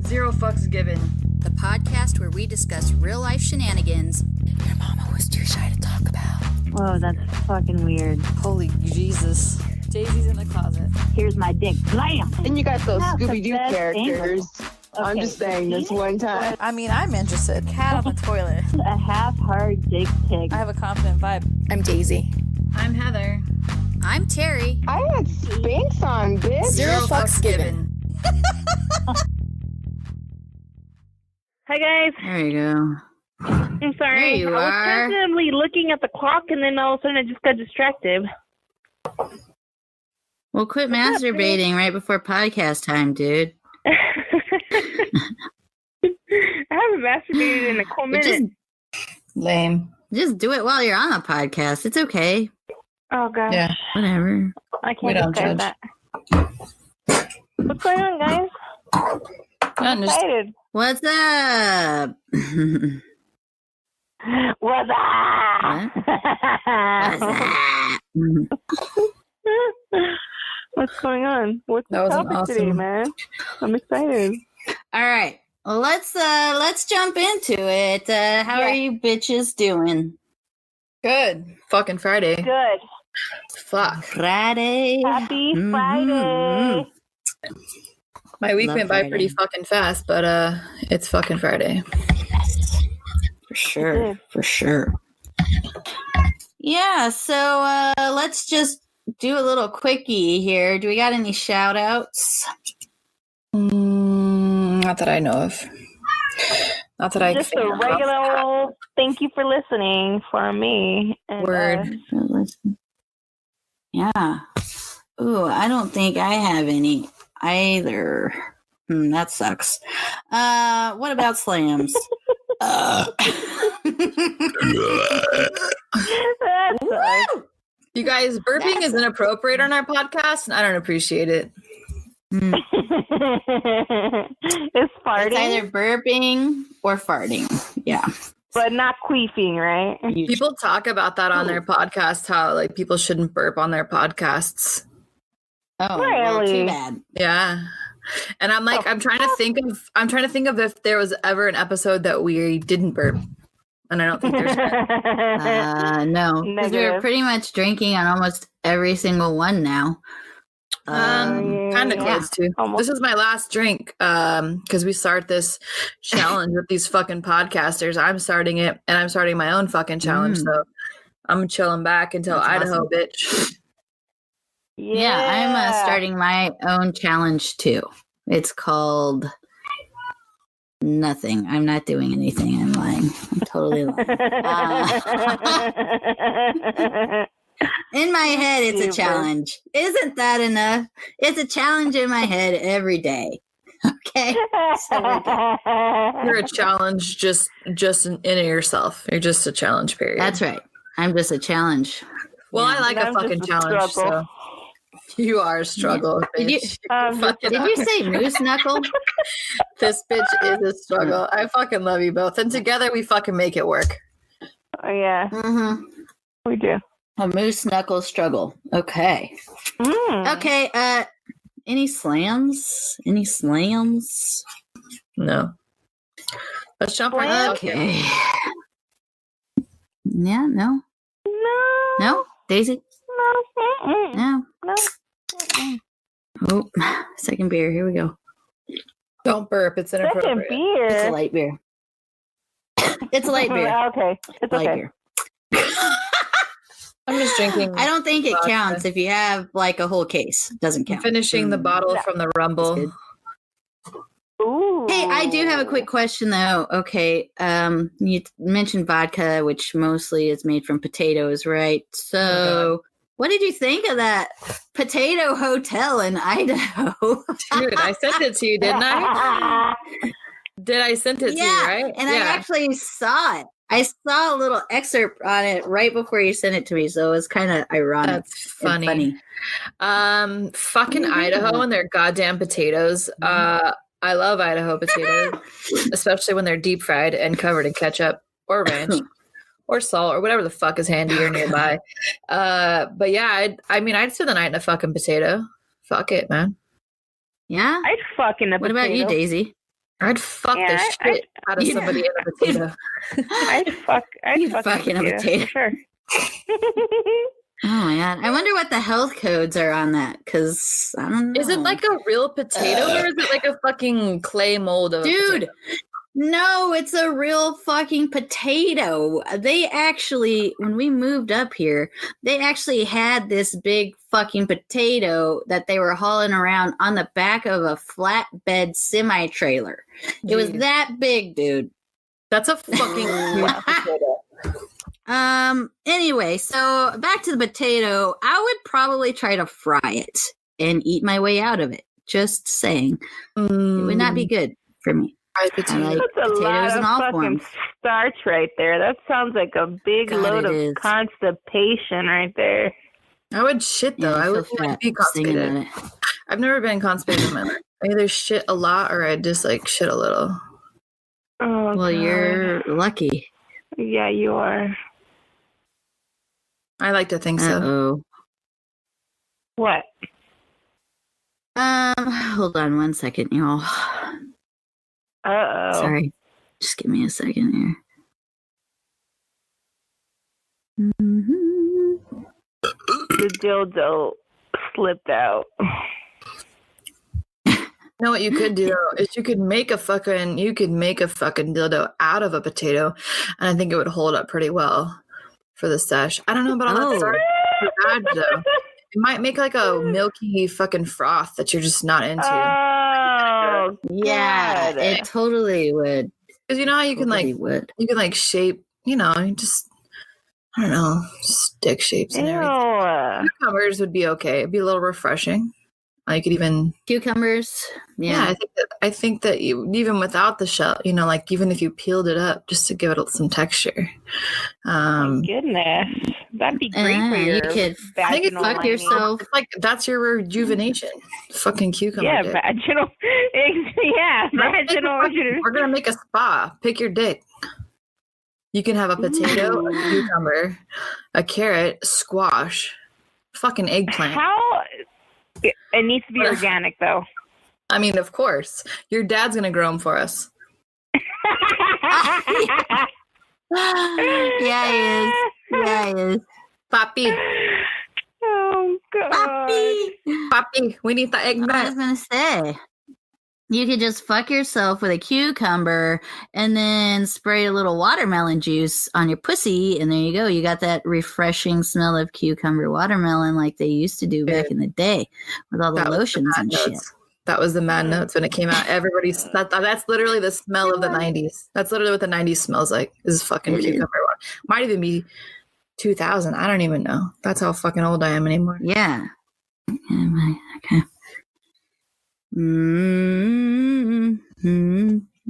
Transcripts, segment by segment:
Zero fucks given. The podcast where we discuss real life shenanigans your mama was too shy to talk about. Whoa, that's fucking weird. Holy Jesus. Daisy's in the closet. Here's my dick. Blam! And you got those That's the Scooby-Doo best characters. I'm Okay. just saying this one time. I mean, I'm interested. Cat on the toilet. A half-hard dick pic. I have a confident vibe. I'm Daisy. I'm Heather. I'm Terry. I had Spanx on, bitch. Zero fucks given. Hi guys. There you go. I'm sorry. There you I was are. constantly looking at the clock and then all of a sudden I just got distracted. Well, quit masturbating right before podcast time, dude. I haven't masturbated in a cool minute. Lame. Just do it while you're on a podcast. It's okay. Oh gosh. Yeah. Whatever. I We can't don't describe judge. that. What's going on, guys? I'm excited. What's up? What's up? What's up? What's going on? What's the That was an topic today, awesome- man? I'm excited. All right. Well, let's jump into it. How are you bitches doing? Good. Fucking Friday. Good. Fuck. Friday. Happy Mhm. Friday. My week Love went by Friday. pretty fucking fast, but it's fucking Friday. For sure. Good. For sure. Yeah, so let's just do a little quickie here. Do we got any shout outs? Not that I know of. Not that I Just can a think of. regular old thank you for listening for me. And, Word. Yeah. Ooh, I don't think I have any either. That sucks. What about slams? That sucks. You guys, burping is inappropriate on our podcast, and I don't appreciate it. It's farting, It's either burping or farting. Yeah. but not queefing, right? People talk about that on their podcast, how like people shouldn't burp on their podcasts. Oh, well, Really? too bad. Yeah. And I'm like, I'm trying to think of if there was ever an episode that we didn't burp. And I don't think there's been. No, because we were Negative. pretty much drinking on almost every single one now. Kind of yeah. close to. Almost. This is my last drink because we start this challenge with these fucking podcasters. I'm starting it, and I'm starting my own fucking challenge. So I'm chilling back until That's Idaho, awesome. bitch. Yeah, I'm starting my own challenge too. It's called nothing. I'm not doing anything. I'm lying. I'm totally lying. In my head, it's a Super. challenge. Isn't that enough? It's a challenge in my head every day. Okay. So we're good. You're a challenge just in yourself. You're just a challenge, period. That's right. I'm just a challenge. Well, I like I'm a fucking just a challenge. struggle. So you are a struggle, Did you- bitch. Fucking Did you say moose knuckle? This bitch is a struggle. I fucking love you both, and together we fucking make it work. Oh, yeah, Mm-hmm. we do. A moose knuckle struggle. Okay. Okay. Any slams? Any slams? No. Let's jump right in. Okay. Yeah. No. No. No. Daisy. No. Mm-mm. No. No. Mm-mm. Oh, second beer. Here we go. Don't burp. It's Second inappropriate. beer. It's a light beer. It's a light beer. Okay. It's Light okay. beer. I'm just drinking. I don't think it Vodka. counts if you have like a whole case. Doesn't I'm count. finishing the bottle No. from the Rumble. That's Ooh. Hey, I do have a quick question though. Okay, you mentioned vodka, which mostly is made from potatoes, right? So, what did you think of that potato hotel in Idaho? Dude, I sent it to you, didn't I? Did I sent it to you, right? and I actually saw it. I saw a little excerpt on it right before you sent it to me, so it was kind of ironic. That's and funny. Fucking Idaho and their goddamn potatoes. I love Idaho potatoes, especially when they're deep fried and covered in ketchup or ranch or salt or whatever the fuck is handy or nearby. But yeah, I'd spend the night in a fucking potato. Fuck it, man. Yeah. I'd fucking a What about you, potato. Daisy? I'd fuck Yeah, the shit out of yeah. somebody in a potato. I'd fuck fucking a potato. for sure. Oh my god! I wonder what the health codes are on that, because I don't know. Is it like a real potato or is it like a fucking clay mold of a Dude, potato? no, it's a real fucking potato. They actually, when we moved up here, they actually had this big fucking potato that they were hauling around on the back of a flatbed semi-trailer. It was that big, dude. That's a fucking huge potato. Anyway, so back to the potato. I would probably try to fry it and eat my way out of it. Just saying. It would not be good for me. Fried potato. I like That's a lot potatoes of in all fucking forms. starch right there. That sounds like a big God, load it of is. constipation right there. I would shit though. Yeah, I feel wouldn't like fat be just thinking constipated. about it. I've never been constipated in my life. I either shit a lot or I just like shit a little. Oh, Well, God. you're lucky. Yeah, you are. I like to think so. Uh-oh. What? Hold on one second, y'all. Uh-oh. Sorry. Just give me a second here. Mm-hmm. The dildo slipped out. You know what you could do is you could make a fucking dildo out of a potato, and I think it would hold up pretty well for the sesh. I don't know about all that starch bad though. It might make like a milky fucking froth that you're just not into. Oh, Yeah, God. it totally would. Because you know how you can Totally like would. you can like shape, you know, you just I don't know, stick shapes and everything. Ew. Cucumbers would be okay. It'd be a little refreshing. I could even Cucumbers. yeah. Yeah. I think that you, even without the shell, you know, like even if you peeled it up just to give it some texture. Goodness. That'd be great for your you could vaginal fuck lining. yourself. It's like that's your rejuvenation. Fucking cucumber. Yeah, dick. vaginal. Yeah, vaginal. We're gonna make a spa. Pick your dick. You can have a potato, a cucumber, a carrot, squash, fucking eggplant. How? It needs to be organic, though. I mean, of course, your dad's gonna grow them for us. Yeah, he is. Yeah, he is. Papi, Oh, God. papi, we need the I was eggplant. gonna say, you could just fuck yourself with a cucumber and then spray a little watermelon juice on your pussy, and there you go. You got that refreshing smell of cucumber watermelon like they used to do back in the day with all the That was lotions Mad and Notes. shit. That was the Mad Notes when it came out. That's literally the smell of the 90s. That's literally what the 90s smells like. Is fucking It is. cucumber water. Might even be 2000. I don't even know. That's how fucking old I am anymore. Yeah. Okay.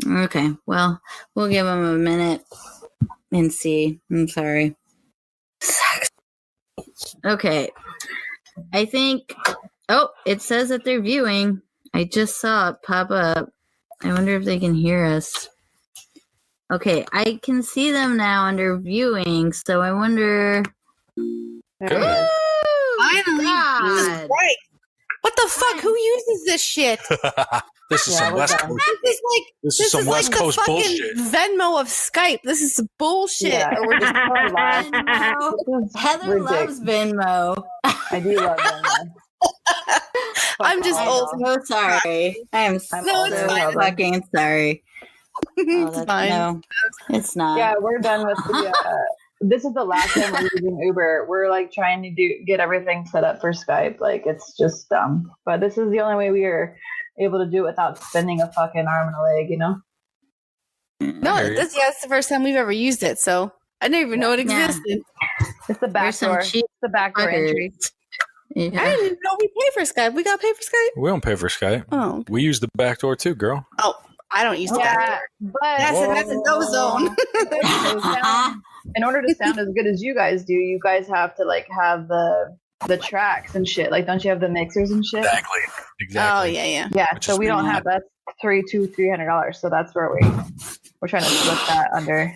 Okay. Well, we'll give them a minute and see. I'm sorry. Sucks. Okay. I think. Oh, it says that they're viewing. I just saw it pop up. I wonder if they can hear us. Okay, I can see them now under viewing, so I wonder. Good. Finally, Jesus God. Christ. What the fuck? Who uses this shit? This is some we're West done. Coast. This is some like West the Coast fucking bullshit. Venmo of Skype. This is bullshit. Yeah. Or we're just Venmo. Heather loves Venmo. I do love them. I'm just I'm old. so sorry. I am so No, it's fine. fucking sorry. It's fine. No, it's not. Yeah, we're done with the. This is the last time we're using Uber. We're like trying to get everything set up for Skype. Like it's just dumb. But this is the only way we are able to do it without spending a fucking arm and a leg. You know. No, it's the first time we've ever used it, so I didn't even know it Yeah. existed. It's the back There's some door. cheap It's the back door fuckers. entry. I Yeah. didn't even know we pay for Skype. We got to pay for Skype? We don't pay for Skype. Oh, We use the back door too, girl. I don't use Skype. Yeah, but That's a no zone. in order to sound as good as you guys do, you guys have to like have the tracks and shit. Like, don't you have the mixers and shit? Exactly. Oh, Exactly. yeah. Yeah, Which so is we don't pretty have that. $300. So that's where we're trying to split that under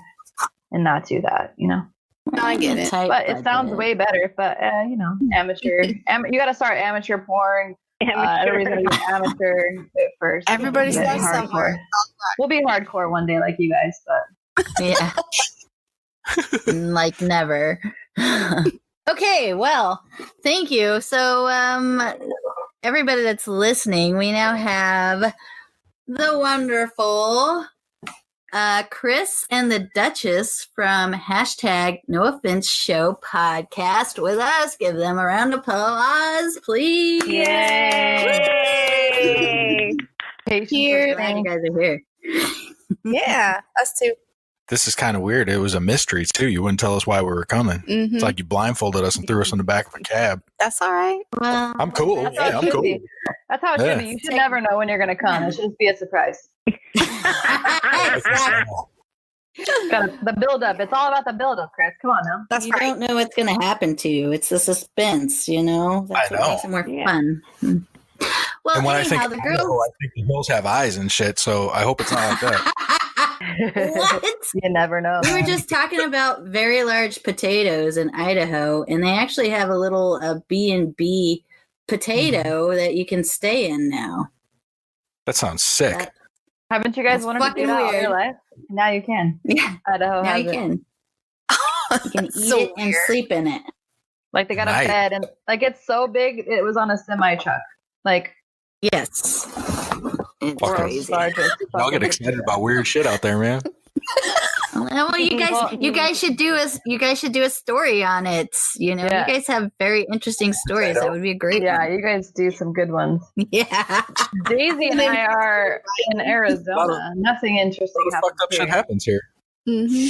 and not do that, you know. No, I get it. Tight But it sounds budget. way better. But you know, amateur. You got to start amateur porn. Everybody's gonna be amateur at first. Everybody Then starts hardcore. somewhere. we'll be hardcore one day like you guys, but Yeah. Like never. Okay, well, thank you. So, everybody that's listening, we now have the wonderful Chris and the Duchess from #NoOffenseShow podcast with us. Give them a round of applause, please. Yay! Here. Glad you guys are here. Yeah, us too. This is kind of weird. It was a mystery, too. You wouldn't tell us why we were coming. Mm-hmm. It's like you blindfolded us and threw us in the back of a cab. That's all right. Well, I'm cool. that's how it I'm should cool. be. That's how it should be. You should never know when you're going to come. It should just be a surprise. The build-up. It's all about the build-up, Chris. Come on now. That's you right. don't know what's going to happen to you. It's the suspense, you know? That's I what know. makes it more fun. Well, And when anyhow, I think the of girls... Idaho, I think the hills have eyes and shit, so I hope it's not like that. What? You never know. We were just talking about very large potatoes in Idaho, and they actually have a little B&B potato that you can stay in now. That sounds sick. That- Haven't you guys That's wanted to fucking do that all weird. your life? Now you can. Yeah, Idaho now has you it. can. You can eat So it and weird. sleep in it. Like they got Nice. a bed and like it's so big it was on a semi truck. Like Yes. It's Fuck crazy. largest. Y'all get excited about weird shit out there, man. Well, you guys should do a story on it. You know, Yeah. you guys have very interesting stories. That would be a great Yeah, one. you guys do some good ones. Yeah. Daisy and I are in Arizona. Nothing interesting What fucked up shit happens here? Mm-hmm.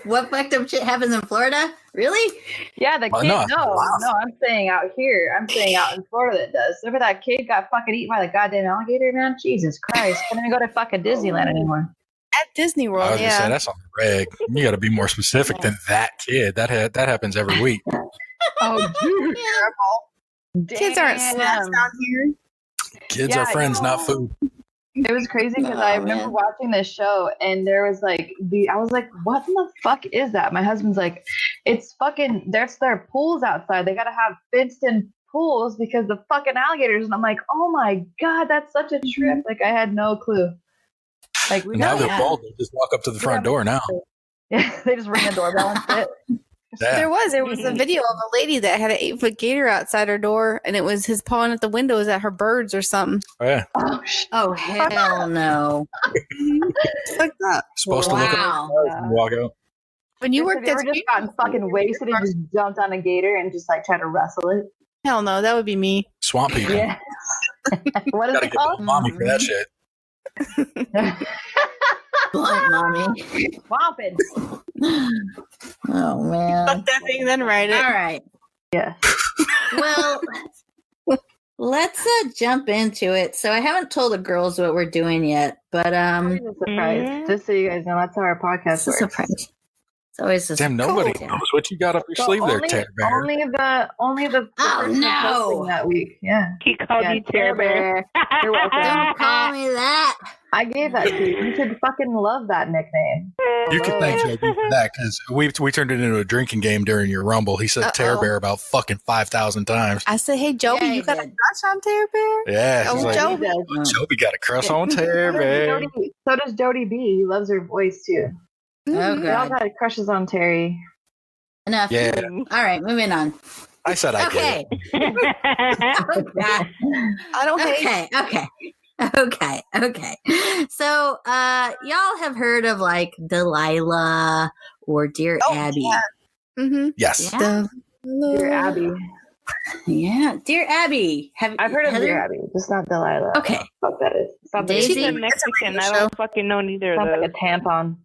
What fucked up shit happens in Florida? Really? Yeah, the Well, kid. no, No, I'm saying out here. I'm saying out in Florida that does. Remember that kid got fucking eaten by the goddamn alligator, man? Jesus Christ. Can't even go to fucking Disneyland anymore. At Disney I World, was gonna say yeah. that's on the reg. You got to be more specific than that kid. That happens every week. Oh, dude. Kids aren't snacks down here. Kids Yeah, are friends, not food. It was crazy because Oh, I remember man. watching this show and there was like I was like, what in the fuck is that? My husband's like, it's fucking there's their pools outside. They gotta have fenced in pools because the fucking alligators. And I'm like, oh my god, that's such a trip. Like I had no clue. Like we Now got they're bold. They just walk up to the front door now. they just ring the doorbell and sit. Yeah. There was a video of a lady that had an 8-foot gator outside her door, and it was his pawing at the windows at her birds or something. Oh, yeah. Oh hell no! It's like that. Supposed to look at Wow. and walk out. When you Have worked you at ever just gotten fucking wasted and just jumped on a gator and just like try to wrestle it? hell no, that would be me. Swamp people. Yeah. What is Gotta it get called? mommy for that shit. Blunt mommy. Swamping. Oh man. Fuck that thing, then write All it. right. Yeah. Well, let's jump into it. So I haven't told the girls what we're doing yet, but It's a surprise. Just so you guys know, that's how our podcast it's a works. surprise. It's always a Damn, nobody surprise. knows what you got up your So sleeve there, only, Terror Bear. only the Oh, person no. hosting that week. Yeah. He called Yeah, you Terror Bear. You're welcome. Don't call me that. I gave that to you. You should fucking love that nickname. You can thank JB for that because we turned it into a drinking game during your Rumble. He said Terror Bear about fucking 5,000 times. I said, hey, Joby, Yeah, you you got a did. crush on Terror Bear? Yeah, Oh, she's like, Joby. Joby got a crush on Terror Bear. So does Jody B. He loves her voice too. Oh Mhm. We all god. had crushes on Terry. Enough. Yeah, All right, moving on. I said I Okay. did. Oh, God. I don't hate Okay. So, y'all have heard of like Delilah or Dear Oh, Abby? yeah. Mm-hmm. Yes. Yeah. Dear Abby. Yeah, Dear Abby. I've heard of Heather? Dear Abby, just not Delilah. Okay. Fuck that is. Sounds Daisy? She's a Mexican. I don't fucking know neither Sounds of like those. a tampon.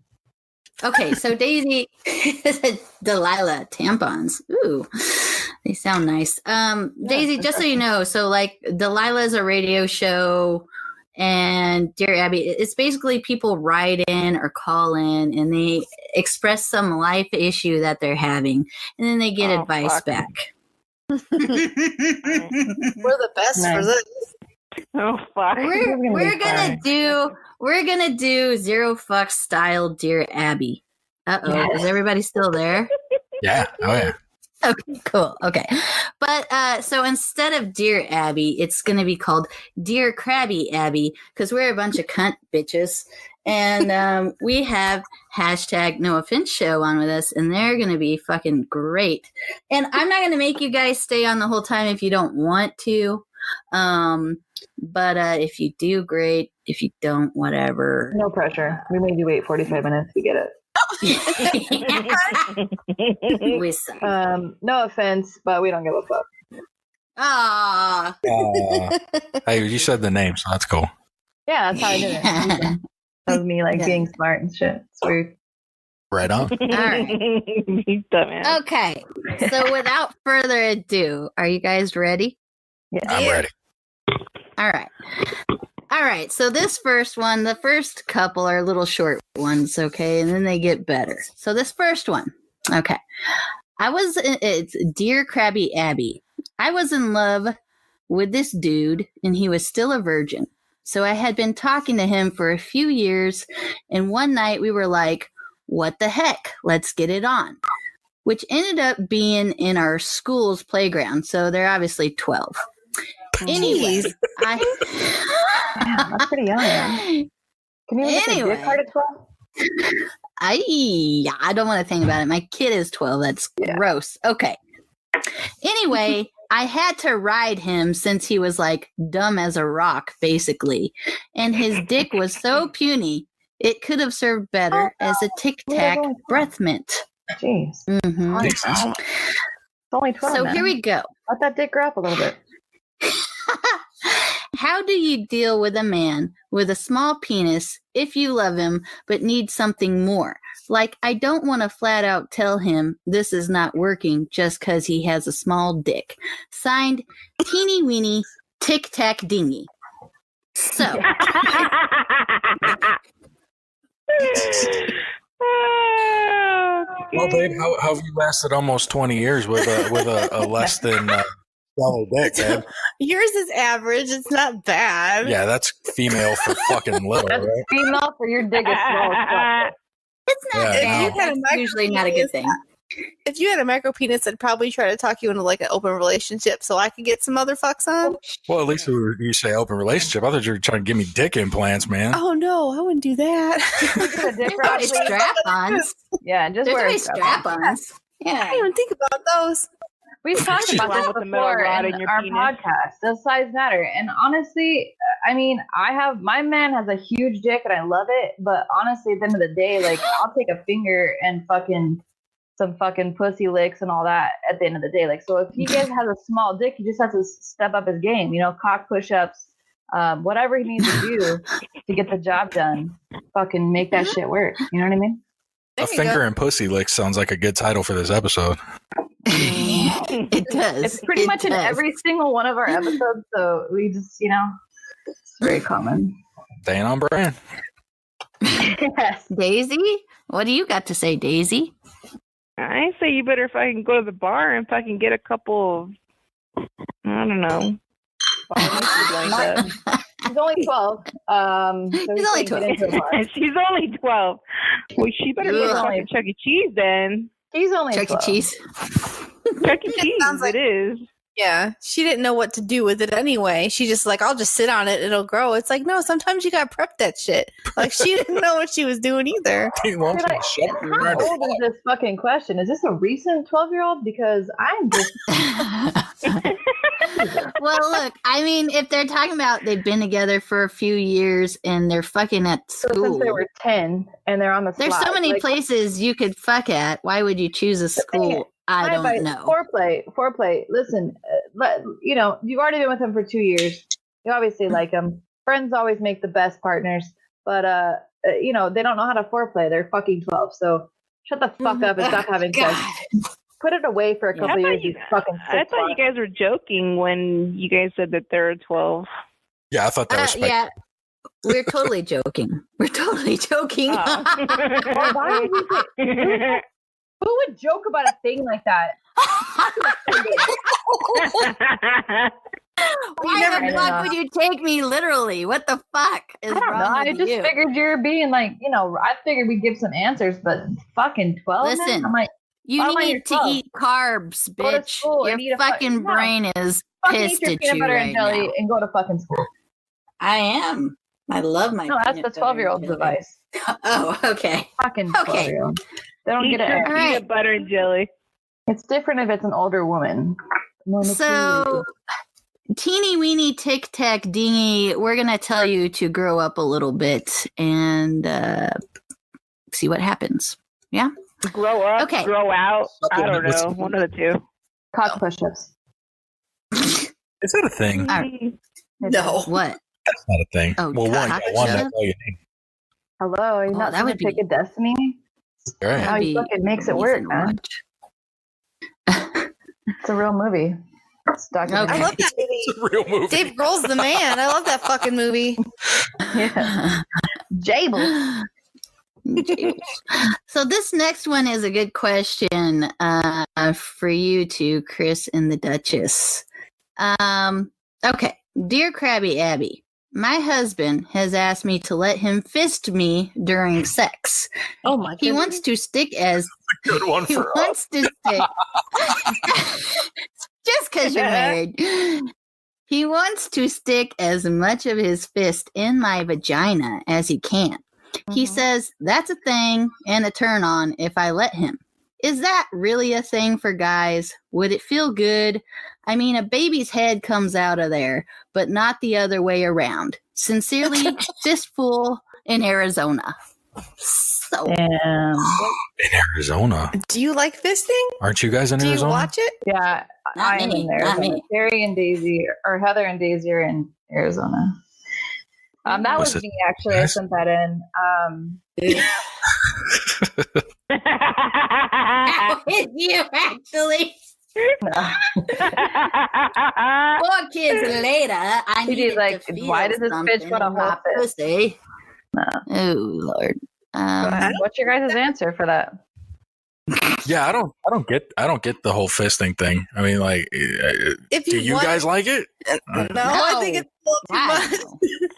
Okay, so Daisy, Delilah tampons. Ooh, they sound nice. Daisy, just so you know, so like Delilah is a radio show, and Dear Abby, it's basically people write in or call in, and they express some life issue that they're having, and then they get Oh, advice fuck. back. We're the best for Nice. this. Oh fuck. We're gonna do zero fucks style Dear Abby. Uh oh, Yes. is everybody still there? Yeah. Oh, yeah. Okay, cool. Okay. But so instead of Dear Abby, it's going to be called Dear Crabby Abby because we're a bunch of cunt bitches. And we have hashtag No Offense Show on with us, and they're going to be fucking great. And I'm not going to make you guys stay on the whole time if you don't want to. But if you do, great. If you don't, whatever. No pressure. We made you wait 45 minutes to get it. No offense, but we don't give a fuck. Ah. Hey, you said the name, so that's cool. Yeah, that's how I did it. That was me being smart and shit. It's weird. Right on. All right. Okay. So without further ado, are you guys ready? Yeah. I'm ready. All right. All right. So this first one, the first couple are little short ones, okay? And then they get better. So this first one, okay. It's Dear Crabby Abby. I was in love with this dude and he was still a virgin. So I had been talking to him for a few years, and one night we were like, what the heck? Let's get it on. Which ended up being in our school's playground. So they're obviously 12. Anyway, that's pretty young. Man. Can you make a dick hard at 12? I don't want to think about it. My kid is 12. That's gross. Okay. Anyway, I had to ride him since he was dumb as a rock, basically. And his dick was so puny, it could have served better as a Tic Tac breath mint. Jeez. Mm-hmm. It's only 12. So man. here we go. Let that dick grow up a little bit. How do you deal with a man with a small penis if you love him but need something more? I don't want to flat out tell him this is not working just because he has a small dick. Signed, Teeny Weenie Tic Tac Dingy. So. Well, babe, how have you lasted almost 20 years with a less than shallow dick, babe? Yours is average. It's not bad. Yeah, that's female for fucking little, That's right? female for your dick is small as fuck. It's not bad. That's usually not a good thing. If you had a micro penis, I'd probably try to talk you into an open relationship so I could get some other fucks on. Well, at least you say open relationship. I thought you were trying to give me dick implants, man. Oh no, I wouldn't do that. There's strap-ons. Yeah, just There's wear always strap-ons. I Yeah. didn't even think about those. We've talked about this with the metal before rod in in your our penis? podcast. Does size matter? And honestly, I mean, my man has a huge dick and I love it. But honestly, at the end of the day, I'll take a finger and some fucking pussy licks and all that at the end of the day. So if he has a small dick, he just has to step up his game, cock push-ups, whatever he needs to do to get the job done, fucking make that shit work. You know what I mean? A finger and pussy lick sounds like a good title for this episode. It does. It's pretty much in every single one of our episodes. So we just, it's very common. Staying on brand. Yes. Daisy? What do you got to say, Daisy? I say you better fucking go to the bar and fucking get a couple of, I don't know. She's only 12. So She's only 12. She's only 12. Well, she better go to fucking Chuck E. Cheese then. She's only Chuck E. 12. Cheese. Chuck E. Cheese, sounds like- it is. Yeah, she didn't know what to do with it anyway. She just I'll just sit on it, it'll grow. It's no, sometimes you gotta prep that shit. She didn't know what she was doing either. How old is this fucking question? Is this a recent 12-year-old? Because I'm just... Well, look, I mean, if they're talking about they've been together for a few years and they're fucking at school. Since they were 10 and they're on the There's so many places you could fuck at. Why would you choose a school? I don't know. Foreplay. Listen, you've already been with him for 2 years. You obviously like him. Friends always make the best partners, but they don't know how to foreplay. They're fucking 12. So shut the fuck up and stop having sex. Put it away for a couple years. You fucking. I thought you guys were joking when you guys said that they're 12. Yeah, I thought that was fake. Yeah. We're totally joking. We're totally joking. Why would you say? Who would joke about a thing like that? Why the fuck would you take me literally? What the fuck is I don't know. wrong I with just you? figured you're being I figured we'd give some answers, but fucking 12. Listen, man? I'm like, You Bottom line, need you're to 12. eat carbs, Go to bitch. school and eat Your a fucking no. brain is Fucking eat pissed your at peanut you butter right and jelly now. and go to fucking school. I am. I love my. No, that's the peanut butter and 12-year-old jelly. device. Oh, okay. Fucking Okay. 12-year-old. They don't Eat get it. your All right. peanut butter and jelly. It's different if it's an older woman. So, teeny weeny tic tac dingy, we're gonna tell you to grow up a little bit and see what happens. Yeah. Grow up, Okay. grow out. I don't What's- know. One of the two. cock push-ups. Is that a thing? All right. No. What? That's not a thing. Oh, well, one, cock one. push-up? That's all you need. Hello, you're Oh, not that that would would be- pick a destiny. All right. How That'd he be fucking makes it amazing work, to man. watch. It's a real movie. It's documentary. I love that movie. It's a real movie. Dave Grohl's the man. I love that fucking movie. Yeah. Jable. So this next one is a good question for you two, Chris and the Duchess. Okay, dear Crabby Abby, my husband has asked me to let him fist me during sex. Oh my He wants to stick as Good one he for us. wants to stick just because you're married. He wants to stick as much of his fist in my vagina as he can. He says that's a thing and a turn on if I let him. Is that really a thing for guys? Would it feel good? I mean, a baby's head comes out of there, but not the other way around. Sincerely, Fistful in Arizona. So, Damn. In Arizona. Do you like fisting? Aren't you guys in Do you Arizona? watch it? Yeah, Not I am me, in there. not me. Terry and Daisy, or Heather and Daisy are in Arizona. That What's was it, me, actually. I guys? sent that in. with you, actually. 4 kids later, I She's needed like, to feel why does this bitch something want a in my whole fist? pussy. Oh, Lord. Go ahead. What's your guys' answer for that? Yeah, I don't get the whole fisting thing. I mean, like, If do you you want guys like it? No, I think it's a little too Wow. much.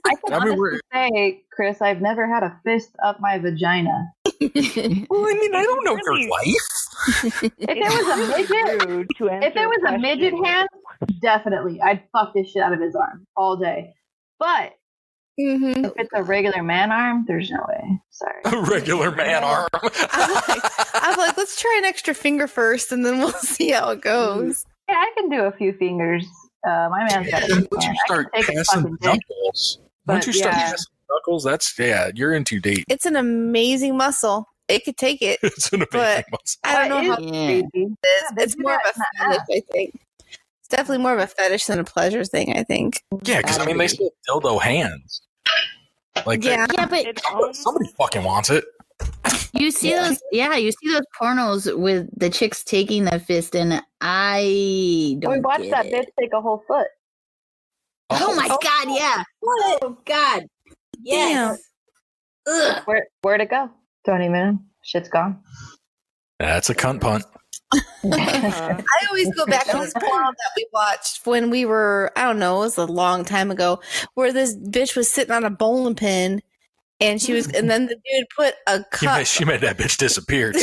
I can I mean, honestly say, Chris, I've never had a fist up my vagina. Well, I mean, I don't know your life. If there was a midget, Rude to answer if there was a question. midget hand, definitely, I'd fuck this shit out of his arm all day. But Mm-hmm. if it's a regular man arm, there's no way. Sorry. A regular man arm. I'm like, let's try an extra finger first, and then we'll see how it goes. Yeah, I can do a few fingers. My man's got a big Once you hand. start I can take his passing fucking dick. knuckles, But, once you start yeah. passing knuckles, that's you're in too deep. It's an amazing muscle. It could take it. It's an amazing But- muscle. I don't know That how is Yeah. crazy. it is. they It's do more of that a in the fetish, ass. I think. It's definitely more of a fetish than a pleasure thing, I think. Yeah, because I mean, they still have dildo hands. Like, Yeah. Yeah, but somebody fucking wants it. you see those pornos with the chicks taking the fist, and I don't We watched get that it. bitch take a whole foot. Oh my God, yeah. Oh God. Yes. Ugh. Where'd it go? Don't even. Shit's gone. That's a cunt punt. I always go back to this porno that we watched when we were, I don't know, it was a long time ago, where this bitch was sitting on a bowling pin and she was, and then the dude put a cup. She made that bitch disappear too.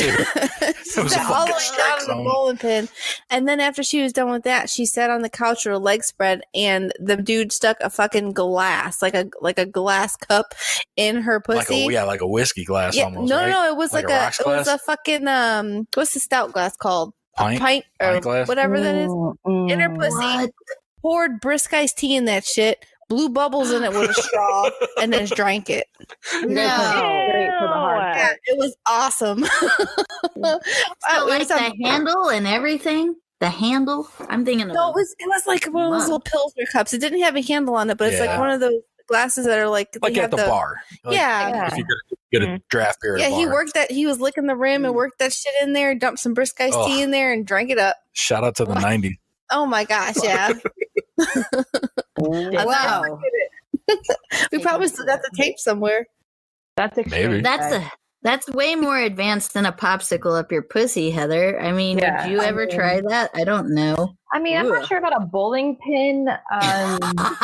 She was a sat all the fucking way strike down on the zone. bowling pin. And then after she was done with that, she sat on the couch with her legs spread and the dude stuck a fucking glass, like a glass cup in her pussy. Like a whiskey glass Yeah, almost. no, right? no, it was Like like, a rocks it was glass? a fucking what's the stout glass called? Pint Or Pint glass? whatever that is. In her pussy, What? poured brisk iced tea in that shit, blew bubbles in it with a straw, and then drank it. Straight to the No. heart. Yeah, it was awesome. So It like was a- the handle and everything. The handle. I'm thinking of. no, it was like one of those little Pilsner cups. It didn't have a handle on it, but it's like Yeah. one of those glasses that are like Like they at have the bar. Like, Yeah. If you get a draft beer at Yeah, a bar. he worked that. He was licking the rim and worked that shit in there, dumped some brisk iced tea in there, and drank it up. Shout out to the 90s. Oh my gosh, yeah. Wow. We probably still got the tape somewhere. That's Maybe. extreme. That's way more advanced than a popsicle up your pussy, Heather. I mean, Yeah, would you I ever mean- try that? I don't know. I mean, I'm not sure about a bowling pin. I'm not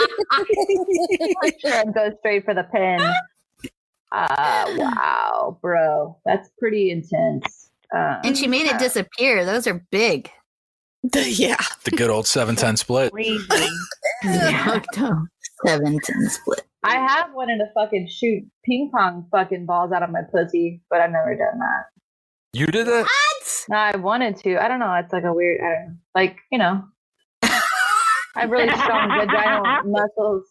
sure I'd go straight for the pin. Wow, bro. That's pretty intense. And she made it disappear. Those are big. Yeah. The good old 7-10 split. Crazy. 7-10 split. I have wanted to fucking shoot ping pong fucking balls out of my pussy, but I've never done that. You did that? What? No, I wanted to. I don't know. It's like a weird, I don't know. Like, you know, I have really strong vaginal muscles.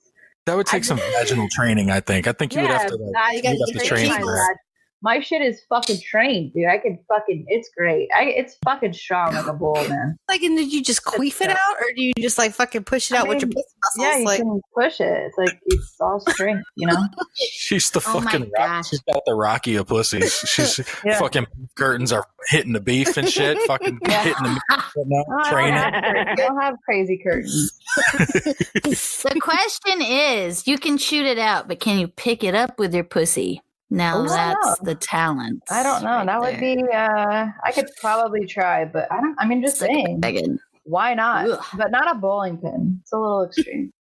That would take some vaginal training, I think. I think you would have to, you you'd have to train for that. My shit is fucking trained, dude. I can fucking, it's great. It's fucking strong like a bull, man. Like, and did you just queef it out, or do you just like fucking push it out with your pussy muscles? Yeah, you like, can push it. It's like, it's all strength, you know? She's the Oh my fucking gosh. She's got the Rocky of pussies. She's fucking curtains are hitting the beef and shit. Fucking hitting the meat, training. I don't have crazy curtains. The question is, you can shoot it out, but can you pick it up with your pussy? Now that's the talent. I don't know. right That would there. be, I could probably try, but I mean, just saying. Why not? Ugh. But not a bowling pin. It's a little extreme.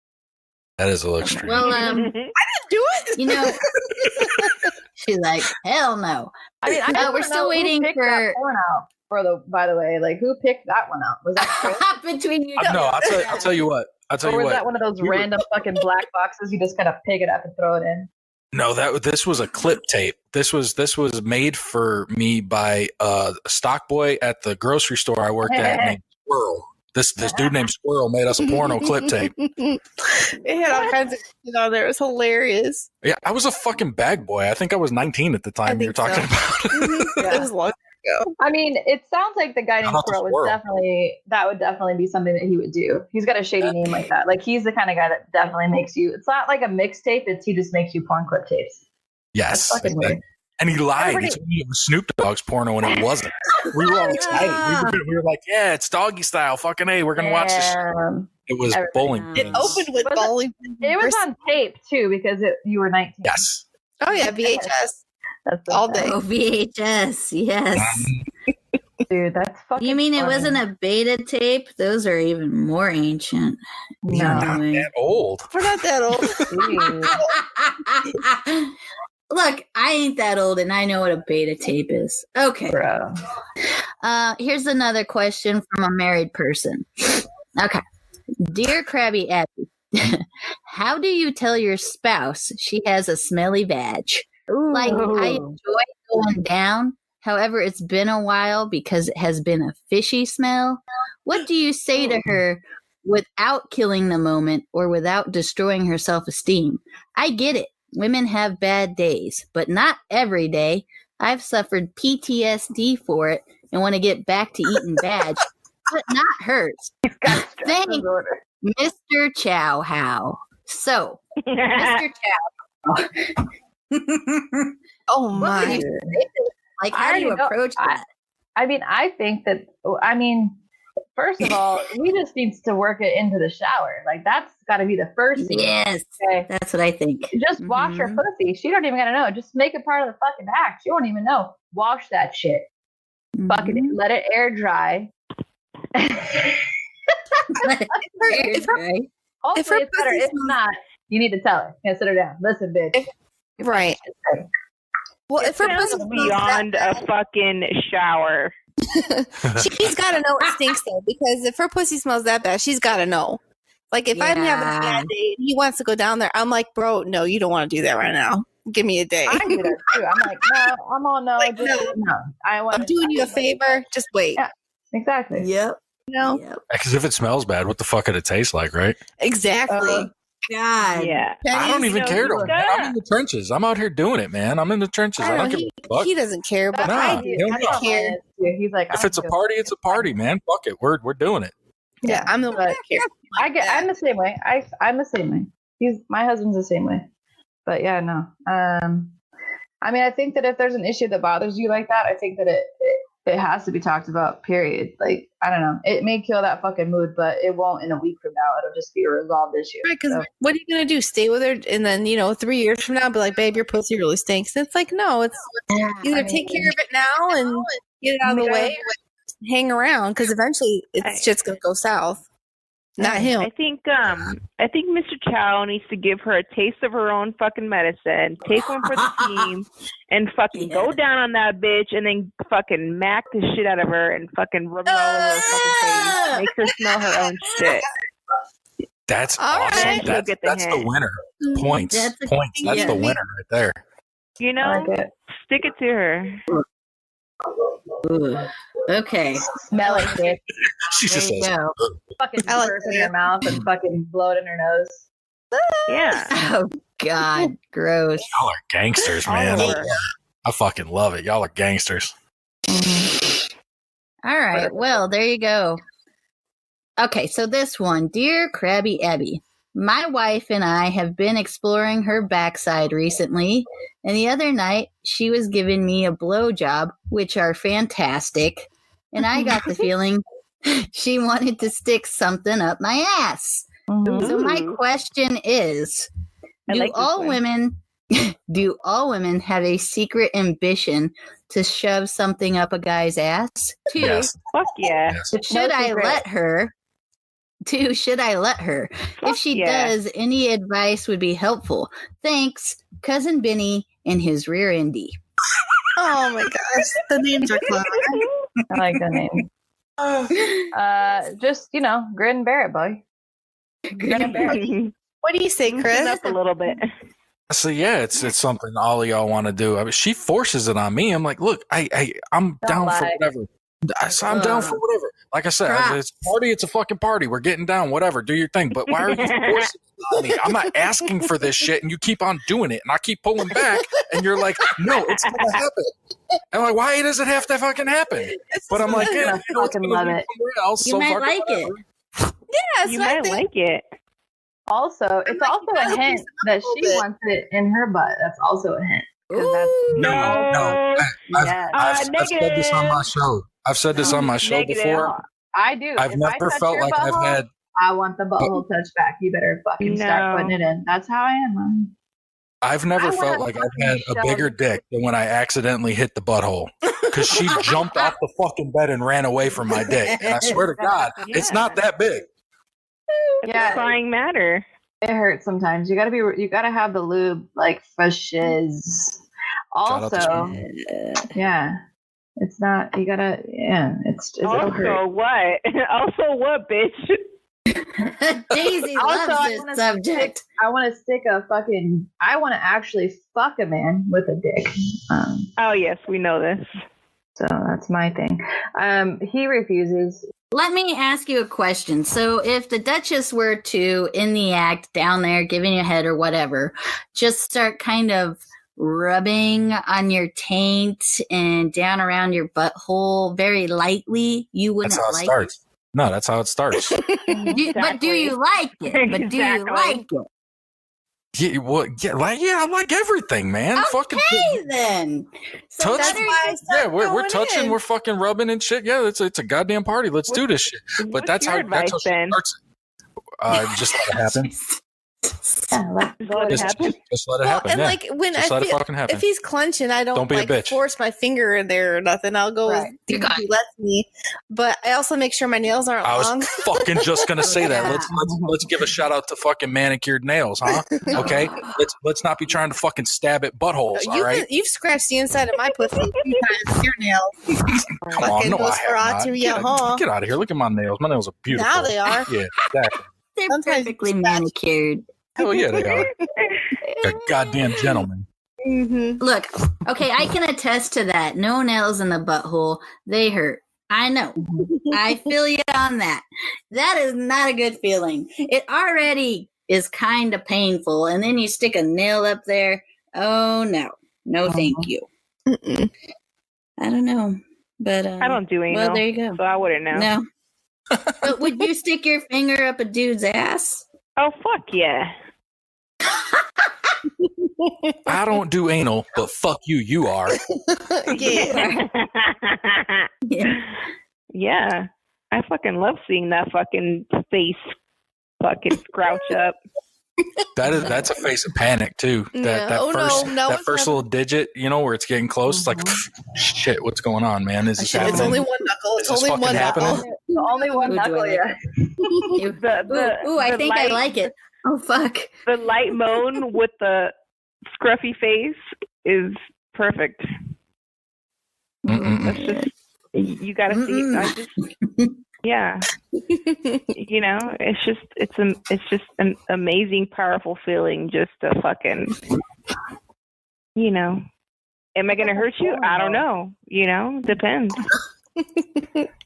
That is a little extreme. Well, do it. you know, she's like, hell no. I mean, I we're still waiting picked for that porn out by the way, like who picked that one out? Was that Chris? between you. No, I'll tell you what. Or was that one of those random fucking black boxes you just kind of pick it up and throw it in? No, this was a clip tape. This was made for me by a stock boy at the grocery store I worked at named Squirrel. This dude named Squirrel made us a porno clip tape. It had all kinds of shit on there. It was hilarious. Yeah, I was a fucking bag boy. I think I was 19 at the time you're talking about. It was long ago. I mean, it sounds like the guy named Not the Squirrel Squirrel. would definitely be something that he would do. He's got a shady name like that. Like he's the kind of guy that definitely makes you. It's not like a mixtape. He just makes you porn clip tapes. Yes. That's fucking weird. And he lied. Everybody- He told me it was Snoop Dogg's porno and it wasn't. We were all excited. We were like, yeah, it's doggy style. Fucking A, we're going to watch this. It was bowling It pins. opened with Was it- bowling. It was on tape too because you were 19. Yes. Oh yeah, VHS That's so all sad. day. Oh, VHS, yes. Dude, that's fucking. You mean it funny. wasn't a beta tape? Those are even more ancient. No. Not way. that old. We're not that old. Dude, Look, I ain't that old and I know what a beta tape is. Okay. bro. Here's another question from a married person. Okay. Dear Crabby Abby, how do you tell your spouse she has a smelly vag? Like, I enjoy going down. However, it's been a while because it has been a fishy smell. What do you say to her without killing the moment or without destroying her self-esteem? I get it. Women have bad days, but not every day. I've suffered PTSD for it and want to get back to eating vag, but not hers. Thanks, Mr. Chow How. So, Mr. Chow. Oh What my. would you say? Like, how do you approach that? I mean, I think that. I mean, first of all, he just needs to work it into the shower. Like that's got to be the first thing. Yes, Okay. that's what I think. Just wash her pussy. She don't even gotta know. Just make it part of the fucking act. She won't even know. Wash that shit. Fucking let it air dry. Hopefully it's better. If not, you need to tell her. Yeah, sit her down. Listen, bitch. Right. Well, if her Sounds pussy beyond a fucking shower. she's got to know it stinks though, because if her pussy smells that bad, she's got to know. Like if I'm having a bad day and he wants to go down there, I'm like, bro, no, you don't want to do that right now. Give me a day. I do that too. I'm like, no, I'm on no. Like, just, no. I'm doing you a favor. Just wait. Yeah. Exactly. Yep. No. Yep. Because if it smells bad, what the fuck could it taste like, right? Exactly. God. Yeah. I don't even care though. Man. I'm Yeah. in the trenches. I'm out here doing it, man. I'm in the trenches. I don't give a fuck. He doesn't care, but Nah, I do. hell I no. care. He's like, If it's a party, it's a party, man. Fuck it. We're doing it. Yeah, I'm the one that cares. I'm the same way. I'm the same way. My husband's the same way. But yeah, no. I mean, I think that if there's an issue that bothers you like that, I think that it has to be talked about, period. Like, I don't know. It may kill that fucking mood, but it won't in a week from now. It'll just be a resolved issue. Right, because So, what are you going to do? Stay with her and then, 3 years from now, be like, babe, your pussy really stinks. It's like, no, it's either take care of it now and get it out of the way or hang around because eventually it's just going to go south. Not him. I think Mr. Chow needs to give her a taste of her own fucking medicine. Take one for the team, and fucking go down on that bitch, and then fucking mac the shit out of her, and fucking rub it all over her fucking face. Make her smell her own shit. That's All awesome. right. That's the winner. Points. That's the winner right there. You know, stick it to her. Ooh. Okay. Smell it, bitch. She just There you says, go. Fucking I like burp in that. her mouth and fucking blow it in her nose. Yeah. Oh God, gross. y'all are gangsters, man. All over. I fucking love it. Y'all are gangsters. All right. Well, there you go. Okay, so this one, dear Crabby Abby, my wife and I have been exploring her backside recently, and the other night she was giving me a blowjob, which are fantastic, and I got the feeling she wanted to stick something up my ass. So my question is, I do like this all one. women do all women have a secret ambition to shove something up a guy's ass? Two, Yes. Fuck yeah. Yes. should I secret. let her? Two, should I let her? Fuck If she yeah. does, any advice would be helpful. Thanks, Cousin Benny and his rear endy. Oh my gosh, the names are clever. I like the name. Just, grin and bear it, boy. Grin and bear it. What do you say, Loosen Chris? up a little bit. So yeah, it's something all of y'all want to do. I mean, she forces it on me. I'm like, look, I'm down for lie. whatever. I'm down for whatever. Like I said, Props. it's a party. It's a fucking party. We're getting down. Whatever. Do your thing. But why are you forcing it on me? I'm not asking for this shit, and you keep on doing it, and I keep pulling back, and you're like, no, it's gonna happen. I'm like, why does it have to fucking happen? But I'm like, yeah, I fucking love it. Else, You so might fucking like it. whatever. Yes, You I might think like it. Also, it's like, also you gotta a hint loosen up that a little she bit. wants it in her butt. That's also a hint. 'Cause that's Ooh. No. Yeah. I've said this on my show. I've said this on my show Negative. before. I do. I've If I never touch felt your like I've butthole, had. I want the butthole touched back. You better fucking start No. putting it in. That's how I am. Mom. I've never I felt wanna like I've fucking had a shove- bigger dick than when I accidentally hit the butthole. Because she jumped off the fucking bed and ran away from my dick. And I swear to God, it's not that big. It's Yeah. a crying matter. It hurts sometimes. You gotta have the lube like for shiz. out to Also, yeah, it's not. You gotta. Yeah, it'll hurt. Also what? Also what, bitch? Daisy Also, loves I this wanna subject. I want to stick a fucking. I want to actually fuck a man with a dick. Oh yes, we know this. So that's my thing. He refuses. Let me ask you a question. So, if the Duchess were to, in the act, down there, giving you a head or whatever, just start kind of rubbing on your taint and down around your butthole very lightly, you wouldn't That's how it like starts. No, that's how it starts. it? But do you like it? But do you Exactly. like it? Yeah, well, I like everything, man. Fucking Okay, then. So touch. what are why I you- started We're going touching, in. we're fucking rubbing and shit. Yeah, it's a goddamn party. Let's do this shit. But What's that's your how advice, she then? starts. Just let it happen. Yeah, let Just let it Just, happen. just let it Well, happen. and yeah. like when Just I let it feel, fucking happen. if he's clenching, I don't be a like bitch. force my finger in there or nothing. I'll go Right. as deep as he lets me. But I also make sure my nails aren't I was long. fucking just gonna say that. Yeah. Let's give a shout out to fucking manicured nails, huh? Okay, let's not be trying to fucking stab at buttholes. All right, You've scratched the inside of my pussy a few times with your nails. come on, fucking no, I Nosferatu, have not. yeah, huh? Get out of here! Look at my nails. My nails are beautiful. Now they are. Yeah, exactly. They're Sometimes perfectly it's- manicured. Hell yeah, they are. They're goddamn gentlemen. Mm-hmm. Look, okay, I can attest to that. No nails in the butthole. They hurt. I know. I feel you on that. That is not a good feeling. It already is kind of painful, and then you stick a nail up there. Oh, no. No, thank you. Mm-mm. I don't know. But I don't do anal, well, there you go. so I wouldn't know. No. But would you stick your finger up a dude's ass? Oh fuck yeah. I don't do anal, but fuck you, you are. Yeah. Yeah. Yeah. I fucking love seeing that fucking face fucking scrouch up. That's a face of panic too. That Yeah. Oh, no, first no, that it's first not. little digit, where it's getting close, it's like shit, what's going on, man? Is this It's happening? only one knuckle. It's Is this only one fucking knuckle. happening? The only one Who do knuckle, I yeah. I think I like it. Oh, fuck. The light moan with the scruffy face is perfect. That's just, you gotta see. I just, yeah. You know, it's just an amazing, powerful feeling. Just to fucking, you know, am I gonna hurt you? I don't know. You know, depends.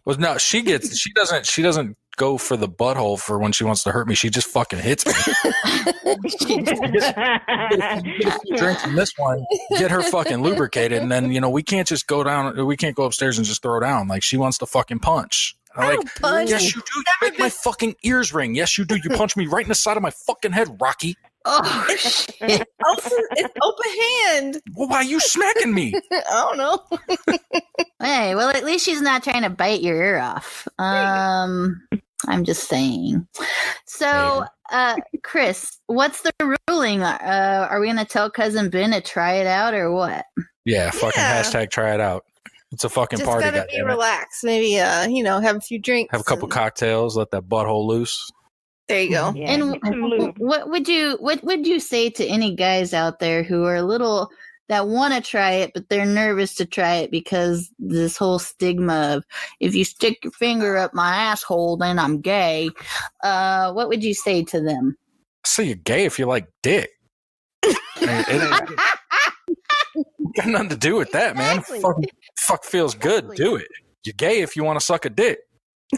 Well, no, she doesn't go for the butthole for when she wants to hurt me. She just fucking hits me. Drinking this one, get her fucking lubricated, and then we can't just go down. We can't go upstairs and just throw down. Like she wants to fucking punch. I'm like, punch. Yes, you do. You make my fucking ears ring. Yes, you do. You punch me right in the side of my fucking head, Rocky. Oh, shit. It's open hand. Well, why are you smacking me? I don't know. Hey, well, at least she's not trying to bite your ear off. I'm just saying. So, Chris, what's the ruling? Are we going to tell Cousin Ben to try it out or what? Yeah, fucking hashtag try it out. It's a fucking Just party. gotta be relaxed. Maybe, have a few drinks. Have a couple cocktails. Let that butthole loose. There you go. Yeah, And what would you say to any guys out there who are that want to try it, but they're nervous to try it because this whole stigma of if you stick your finger up my asshole, then I'm gay. What would you say to them? I say you're gay if you like dick. It got nothing to do with that, man. Fuck feels good. Do it. You're gay if you want to suck a dick.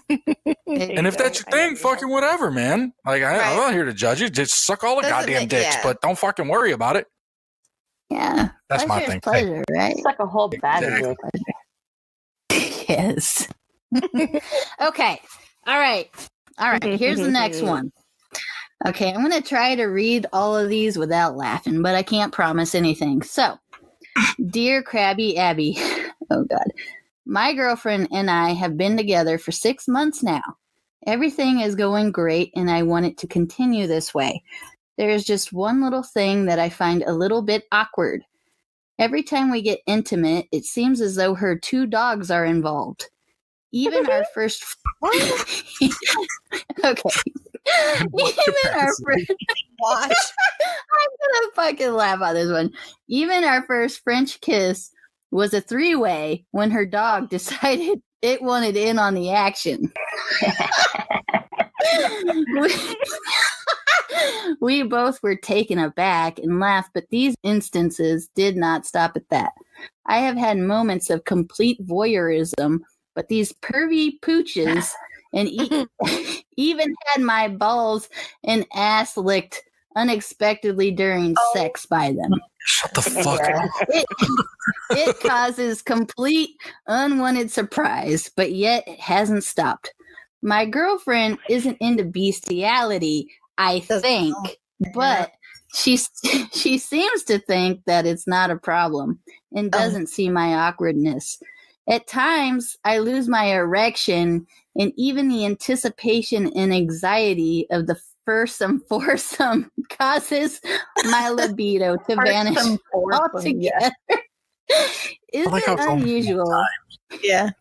And if that's your thing, fucking whatever, man. Like I'm not here to judge you. Just suck all the goddamn dicks, but don't fucking worry about it. Yeah, that's my thing. Pleasure, right? It's like a whole bag of dicks. Yes. Okay. All right. Here's the next one. Okay, I'm going to try to read all of these without laughing, but I can't promise anything. So, dear Crabby Abby, oh God, my girlfriend and I have been together for 6 months now. Everything is going great, and I want it to continue this way. There is just one little thing that I find a little bit awkward. Every time we get intimate, it seems as though her 2 dogs are involved. Even our first... Okay. Even our first... Watch. I'm gonna fucking laugh on this one. Even our first French kiss was a 3-way when her dog decided it wanted in on the action. We both were taken aback and laughed, but these instances did not stop at that. I have had moments of complete voyeurism, but these pervy pooches and even had my balls and ass licked unexpectedly during sex by them. Shut the fuck up. It causes complete unwanted surprise, but yet it hasn't stopped. My girlfriend isn't into bestiality, I think, but she seems to think that it's not a problem and doesn't see my awkwardness. At times, I lose my erection and even the anticipation and anxiety of the foursome causes my libido to vanish altogether. Is it unusual? Yeah.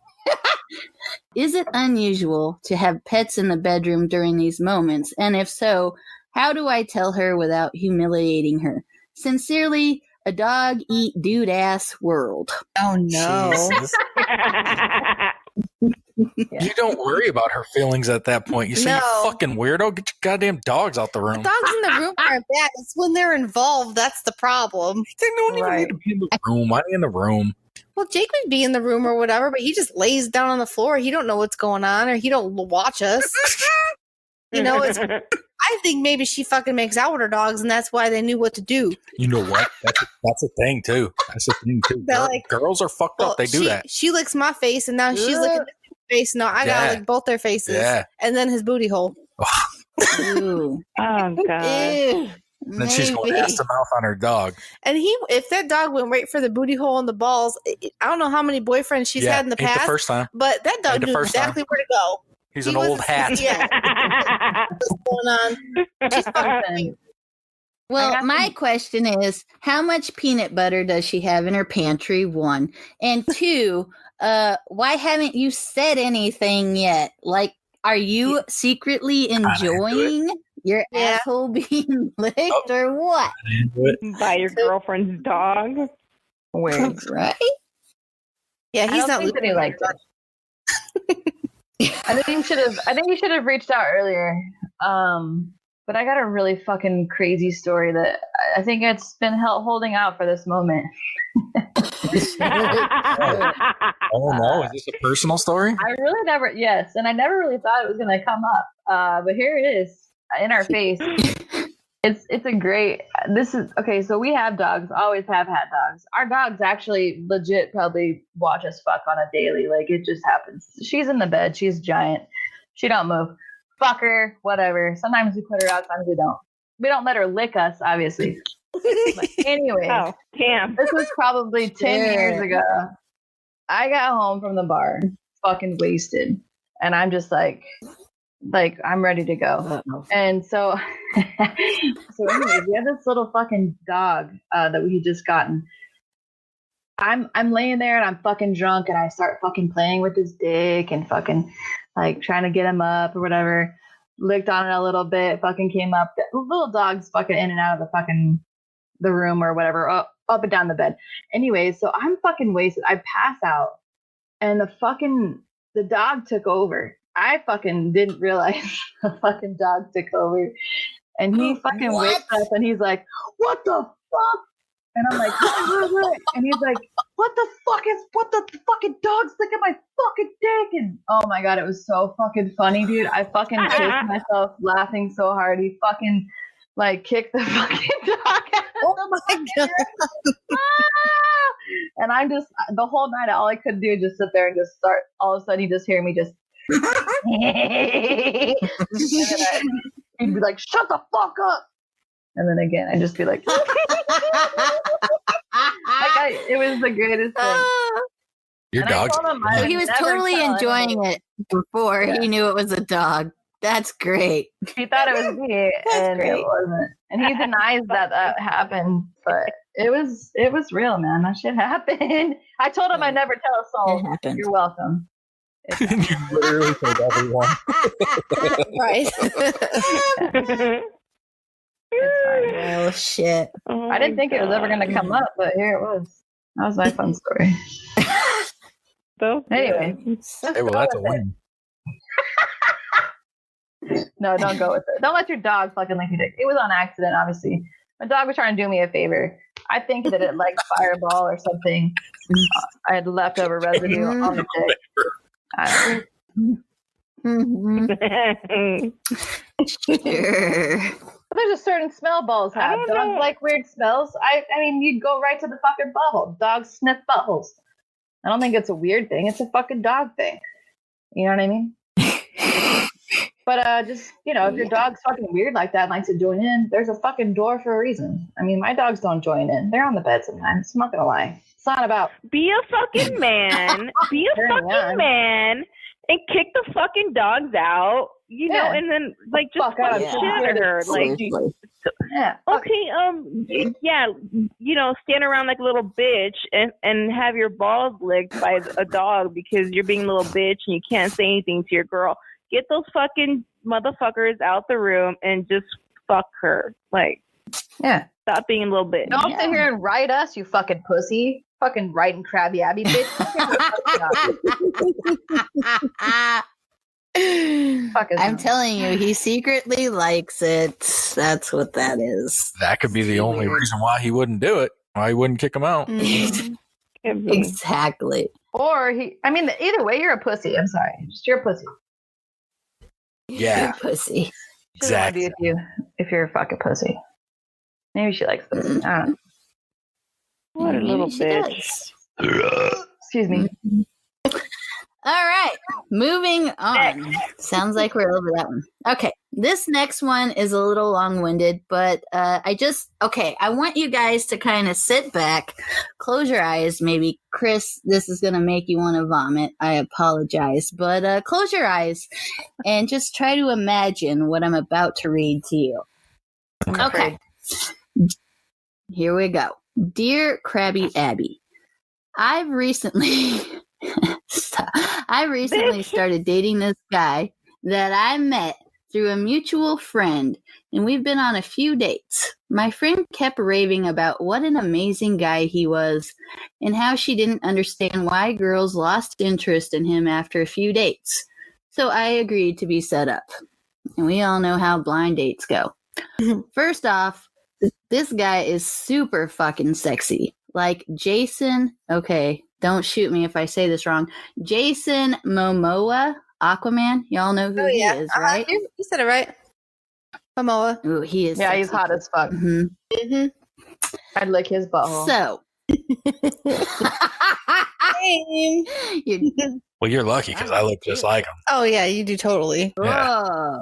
Is it unusual to have pets in the bedroom during these moments? And if so, how do I tell her without humiliating her? Sincerely, a dog eat dude ass world. Oh no. You don't worry about her feelings at that point. You say, you fucking weirdo, get your goddamn dogs out the room. The dogs in the room aren't bad. It's when they're involved that's the problem. They don't even need to be in the room. Why are they in the room? Well, Jake would be in the room or whatever, but he just lays down on the floor. He don't know what's going on, or he don't watch us. I think maybe she fucking makes out with her dogs, and that's why they knew what to do. You know what? That's a thing too. That's a thing too. Girls are fucked up. They do that. She licks my face, and now she's licking his face. No, I gotta lick both their faces. Yeah. And then his booty hole. Ooh. Oh god. Ew. Then she's going ass to mouth on her dog. And if that dog went right for the booty hole and the balls, I don't know how many boyfriends she's had in the past. The first time. But that dog knew exactly where to go. He's an old hat. Yeah. What's going on? She's fucking. Well, my question is, how much peanut butter does she have in her pantry? 1. And 2, why haven't you said anything yet? Like, are you secretly enjoying your asshole being licked or what? By your girlfriend's dog. Weird. Right? Yeah, he's I don't not think that he liked it. I think you should have reached out earlier. But I got a really fucking crazy story that I think it's been holding out for this moment. Oh no, is this a personal story? I really never, yes, and I never really thought it was gonna come up. But here it is in our face. It's a great. This is okay. So we have dogs. Always have had dogs. Our dogs actually legit probably watch us fuck on a daily. Like it just happens. She's in the bed. She's giant. She don't move. Fuck her. Whatever. Sometimes we put her out. Sometimes we don't. We don't let her lick us, obviously. But anyways, Oh, damn. this was probably 10 years ago. I got home from the bar, fucking wasted, and I'm just like I'm ready to go. And so anyways, we have this little fucking dog that we had just gotten. I'm laying there and I'm fucking drunk and I start fucking playing with his dick and fucking like trying to get him up or whatever. Licked on it a little bit, fucking came up. The little dog's fucking in and out of the fucking the room or whatever, up and down the bed. Anyways, so I'm fucking wasted. I pass out and the dog took over. I fucking didn't realize the fucking dog took over. And he fucking wakes up and he's like, what the fuck? And I'm like, what? And he's like, what the fucking dog's licking my fucking dick? And oh my God, it was so fucking funny, dude. I fucking chased myself laughing so hard. He fucking like kicked the fucking dog out. Oh my God. And I'm just, the whole night, all I could do is just sit there and just start, all of a sudden you just hear me just, and then he'd be like, shut the fuck up. And then again, I'd just be like, it was the greatest thing. Your And dog's. So he was totally enjoying it before he knew it was a dog. That's great. He thought it was me, and it wasn't. And he denies that happened, but it was real, man. That shit happened. I told him I'd never tell a soul. It happened. You're welcome. You literally told everyone. Right. It's fine. Oh shit. Oh I didn't think it was ever going to come up, but here it was. That was my fun story. So Anyway. Hey, well, that's a win. No, don't go with it. Don't let your dog fucking lick your dick. It was on accident, obviously. My dog was trying to do me a favor. I think that it liked Fireball or something. I had leftover residue on the dick. I don't know. Sure. But there's a certain smell balls have. Dogs like weird smells. I mean, you'd go right to the fucking butthole. Dogs sniff buttholes. I don't think it's a weird thing. It's a fucking dog thing. You know what I mean? But just, if your dog's fucking weird like that and likes to join in, there's a fucking door for a reason. I mean, my dogs don't join in. They're on the bed sometimes. I'm not going to lie. It's not about... Be a fucking man. Be a fucking man and kick the fucking dogs out, and then, like, just fuck shit at her. Like, okay, stand around like a little bitch and have your balls licked by a dog because you're being a little bitch and you can't say anything to your girl. Get those fucking motherfuckers out the room and just fuck her. Like, stop being a little bitch. Don't sit here and write us, you fucking pussy. Fucking writing Crabby Abby, bitch. I'm telling you, he secretly likes it. That's what that is. That could be the only reason why he wouldn't do it. Why he wouldn't kick him out. Exactly. Or either way, you're a pussy. I'm sorry. Just you're a pussy. Yeah. You're a pussy. Exactly. If you're a fucking pussy. Maybe she likes pussy. I don't know. What a little bitch. Excuse me. All right, moving on. Sounds like we're over that one. Okay, this next one is a little long-winded, but I want you guys to kind of sit back, close your eyes. Maybe, Chris, this is going to make you want to vomit. I apologize, but close your eyes and just try to imagine what I'm about to read to you. Okay, here we go. Dear Crabby Abby, I recently started dating this guy that I met through a mutual friend, and we've been on a few dates. My friend kept raving about what an amazing guy he was and how she didn't understand why girls lost interest in him after a few dates. So I agreed to be set up. And we all know how blind dates go. First off, this guy is super fucking sexy. Like Jason, okay, don't shoot me if I say this wrong. Jason Momoa, Aquaman. Y'all know who he is, right? You said it right. Momoa. Ooh, he is Yeah, sexy. he's hot as fuck. Mm-hmm. I'd lick his butthole. So. Well, you're lucky because I look just like him. Oh, yeah, you do totally. Yeah.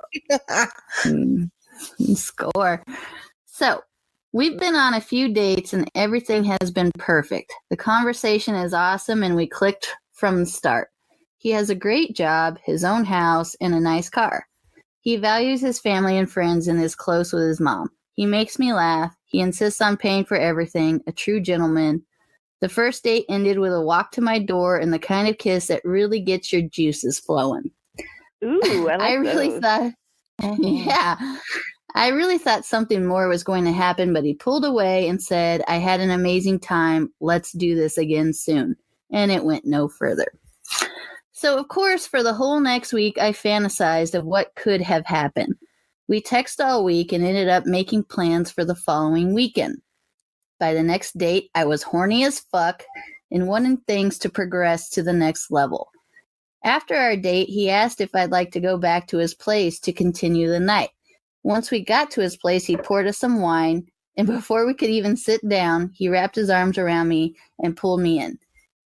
Score. So, we've been on a few dates and everything has been perfect. The conversation is awesome and we clicked from the start. He has a great job, his own house, and a nice car. He values his family and friends and is close with his mom. He makes me laugh. He insists on paying for everything, a true gentleman. The first date ended with a walk to my door and the kind of kiss that really gets your juices flowing. Ooh, I really thought, yeah, I really thought something more was going to happen, but he pulled away and said, I had an amazing time. Let's do this again soon. And it went no further. So, of course, for the whole next week, I fantasized of what could have happened. We texted all week and ended up making plans for the following weekend. By the next date, I was horny as fuck and wanted things to progress to the next level. After our date, he asked if I'd like to go back to his place to continue the night. Once we got to his place, he poured us some wine, and before we could even sit down, he wrapped his arms around me and pulled me in.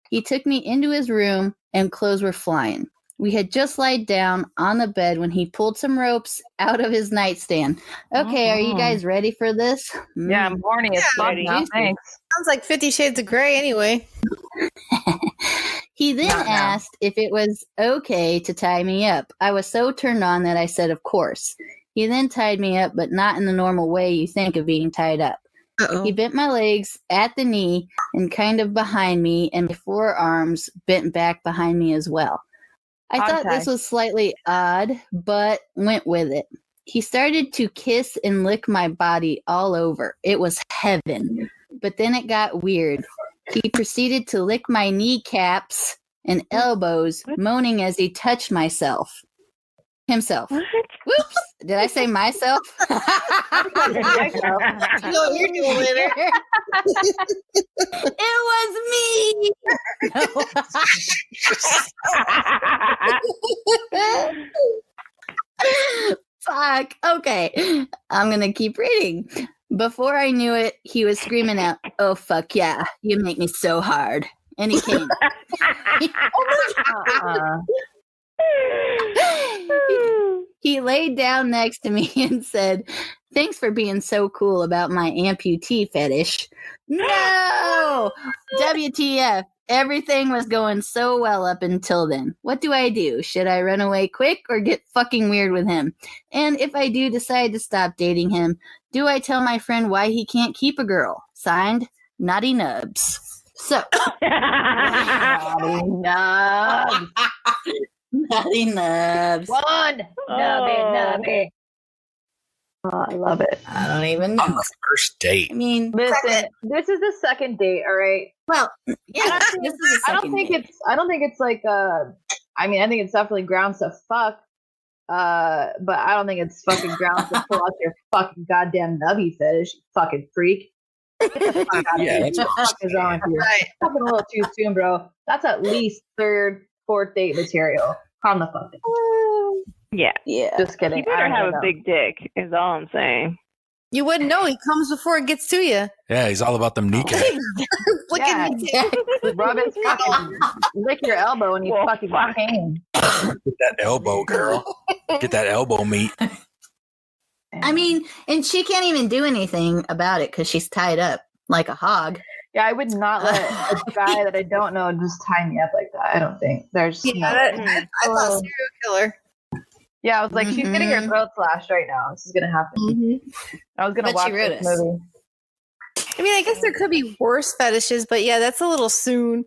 He took me into his room, and clothes were flying. We had just laid down on the bed when he pulled some ropes out of his nightstand. Okay, Are you guys ready for this? Yeah, I'm horny as fuck now. Thanks. Sounds like 50 Shades of Grey anyway. He then asked if it was okay to tie me up. I was so turned on that I said, of course. He then tied me up, but not in the normal way you think of being tied up. Uh-oh. He bent my legs at the knee and kind of behind me, and my forearms bent back behind me as well. I thought this was slightly odd, but went with it. He started to kiss and lick my body all over. It was heaven. But then it got weird. He proceeded to lick my kneecaps and elbows, moaning as he touched himself. What? Whoops. Did I say myself? You know what you're doing later. It was me. Fuck. Okay. I'm going to keep reading. Before I knew it, he was screaming out, oh, fuck yeah. You make me so hard. And he came. He laid down next to me and said, thanks for being so cool about my amputee fetish. No! WTF. Everything was going so well up until then. What do I do? Should I run away quick or get fucking weird with him? And if I do decide to stop dating him, do I tell my friend why he can't keep a girl? Signed, Naughty Nubs. So. Naughty Nubs. Naughty Nubs. One. Nubby. Oh, I love it. I don't even know. On the first date. I mean, listen, this is the second date, all right? Well, yeah, this is the second date. I don't think it's like I mean, I think it's definitely grounds to fuck. But I don't think it's fucking grounds to pull out your fucking goddamn nubby fetish, you fucking freak. Get the fuck out of here. That's What the fuck is wrong with you? Fucking a little too soon, bro. That's at least third, fourth date material. Calm the fuck down. Yeah. Just kidding. You better have a big dick, is all I'm saying. You wouldn't know. He comes before it gets to you. Yeah, he's all about them kneecaps. Look at me. Rub his fucking, lick your elbow and you fucking pain. Get that elbow, girl. Get that elbow meat. I mean, and she can't even do anything about it because she's tied up like a hog. Yeah, I would not let a guy that I don't know just tie me up like that. I don't think. There's I thought serial killer. Yeah, I was like, she's getting her throat slashed right now. This is going to happen. I was going to watch this movie. I mean, I guess there could be worse fetishes, but yeah, that's a little soon.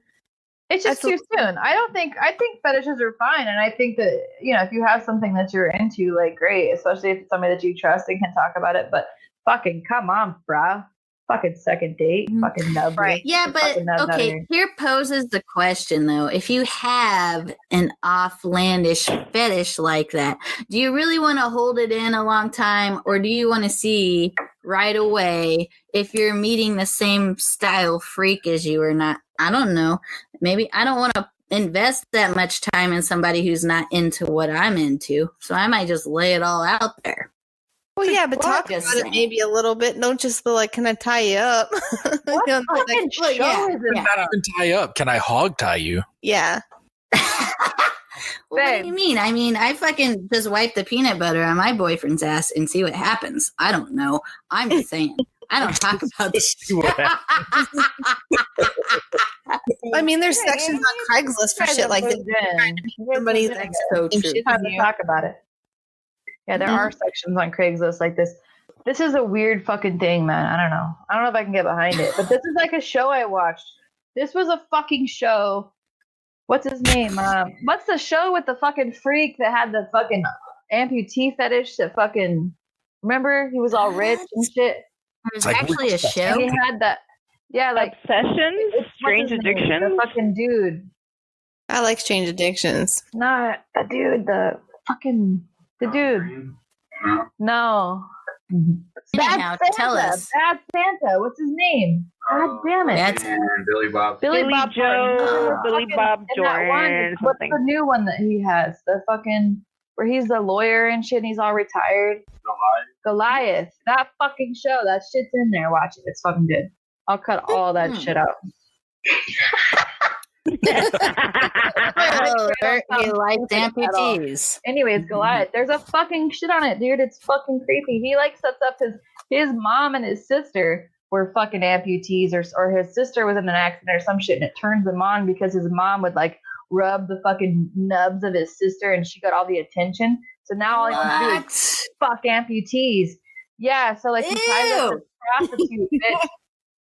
It's just too soon. I think fetishes are fine, and I think that if you have something that you're into, like great, especially if it's somebody that you trust and can talk about it. But fucking come on, bruh. Fucking second date, fucking nub. Right. Yeah, but okay, here poses the question though. If you have an offlandish fetish like that, do you really want to hold it in a long time, or do you want to see right away if you're meeting the same style freak as you or not? I don't know. Maybe I don't want to invest that much time in somebody who's not into what I'm into, so I might just lay it all out there. Well, yeah, but talk about it maybe a little bit. Don't just be like, can I tie you up? Not even tie up. Can I hog tie you? Yeah. What do you mean? I mean, I fucking just wipe the peanut butter on my boyfriend's ass and see what happens. I don't know. I'm just saying. I don't talk about this. I mean, there's sections on Craigslist for shit like this. Somebody that's so true. Time to talk about it. Yeah, there are sections on Craigslist like this. This is a weird fucking thing, man. I don't know if I can get behind it. But this is like a show I watched. This was a fucking show. What's his name? What's the show with the fucking freak that had the fucking amputee fetish that fucking... Remember? He was all rich and shit. It was actually a show? He had that... Yeah, like... Obsessions? Strange Addictions? The fucking dude. I like Strange Addictions. Not the dude, the dude. No. Anyhow, tell us. Bad Santa. What's his name? God damn it. That's Billy Bob. Billy Bob Joe. Billy Bob Jordan. What's the new one that he has? The fucking where he's the lawyer and shit and he's all retired. Goliath. That fucking show. That shit's in there. Watch it. It's fucking good. I'll cut all that shit out. He likes amputees. Anyways, Goliath. There's a fucking shit on it, dude. It's fucking creepy. He like sets up his mom and his sister were fucking amputees, or his sister was in an accident or some shit, and it turns him on because his mom would like rub the fucking nubs of his sister, and she got all the attention. So now all he wants to do is fuck amputees. Yeah, so like he ties up this prostitute bitch.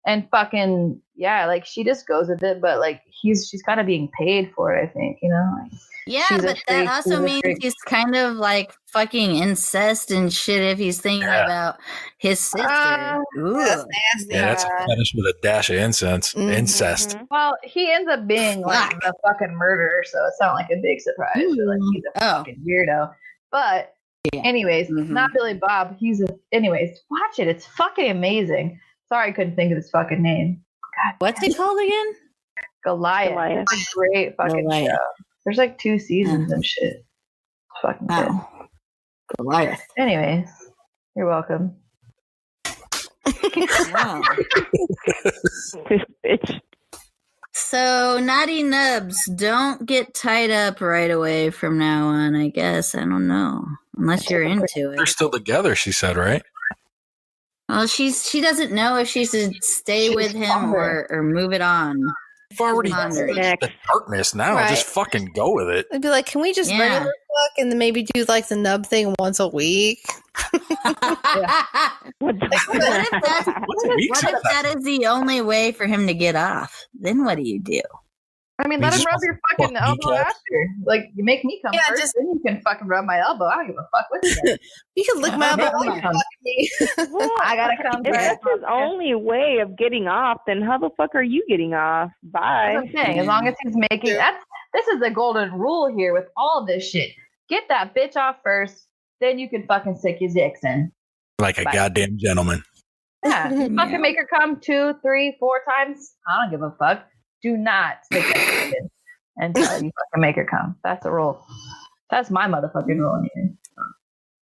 And fucking like she just goes with it, but like she's kind of being paid for it, I think, Like, yeah, but that also means he's kind of like fucking incest and shit if he's thinking about his sister. That's nasty. Yeah, that's a fetish with a dash of incest. Well, he ends up being like a fucking murderer, so it's not like a big surprise. Like he's a fucking weirdo. But anyways, not Billy Bob. Anyways, watch it. It's fucking amazing. Sorry, I couldn't think of his fucking name. God, what's it called again? Goliath. It's a great fucking show. There's like 2 seasons and shit. It's fucking good. Goliath. Anyways, you're welcome. Wow. So, naughty nubs, don't get tied up right away from now on, I guess. I don't know. Unless you're into it. They're still together, she said, right? Well, she doesn't know if she should stay with him or move it on. You've already reached the darkness now. Right. Just fucking go with it. I'd be like, can we just regular fuck and then maybe do like the nub thing once a week? What if that is the only way for him to get off? Then what do you do? I mean, let him rub your fucking elbow after. Like, you make me come first, then you can fucking rub my elbow. I don't give a fuck what you do. You can lick my elbow. I gotta come if first. that's his only way of getting off, then how the fuck are you getting off? Bye. That's what I'm saying. As long as he's making this is the golden rule here with all this shit. Get that bitch off first, then you can fucking stick your dicks in. Like a goddamn gentleman. Yeah. Fucking make her come 2, 3, 4 times. I don't give a fuck. Do not stick that in until you fucking make her come. That's a rule. That's my motherfucking rule anyway.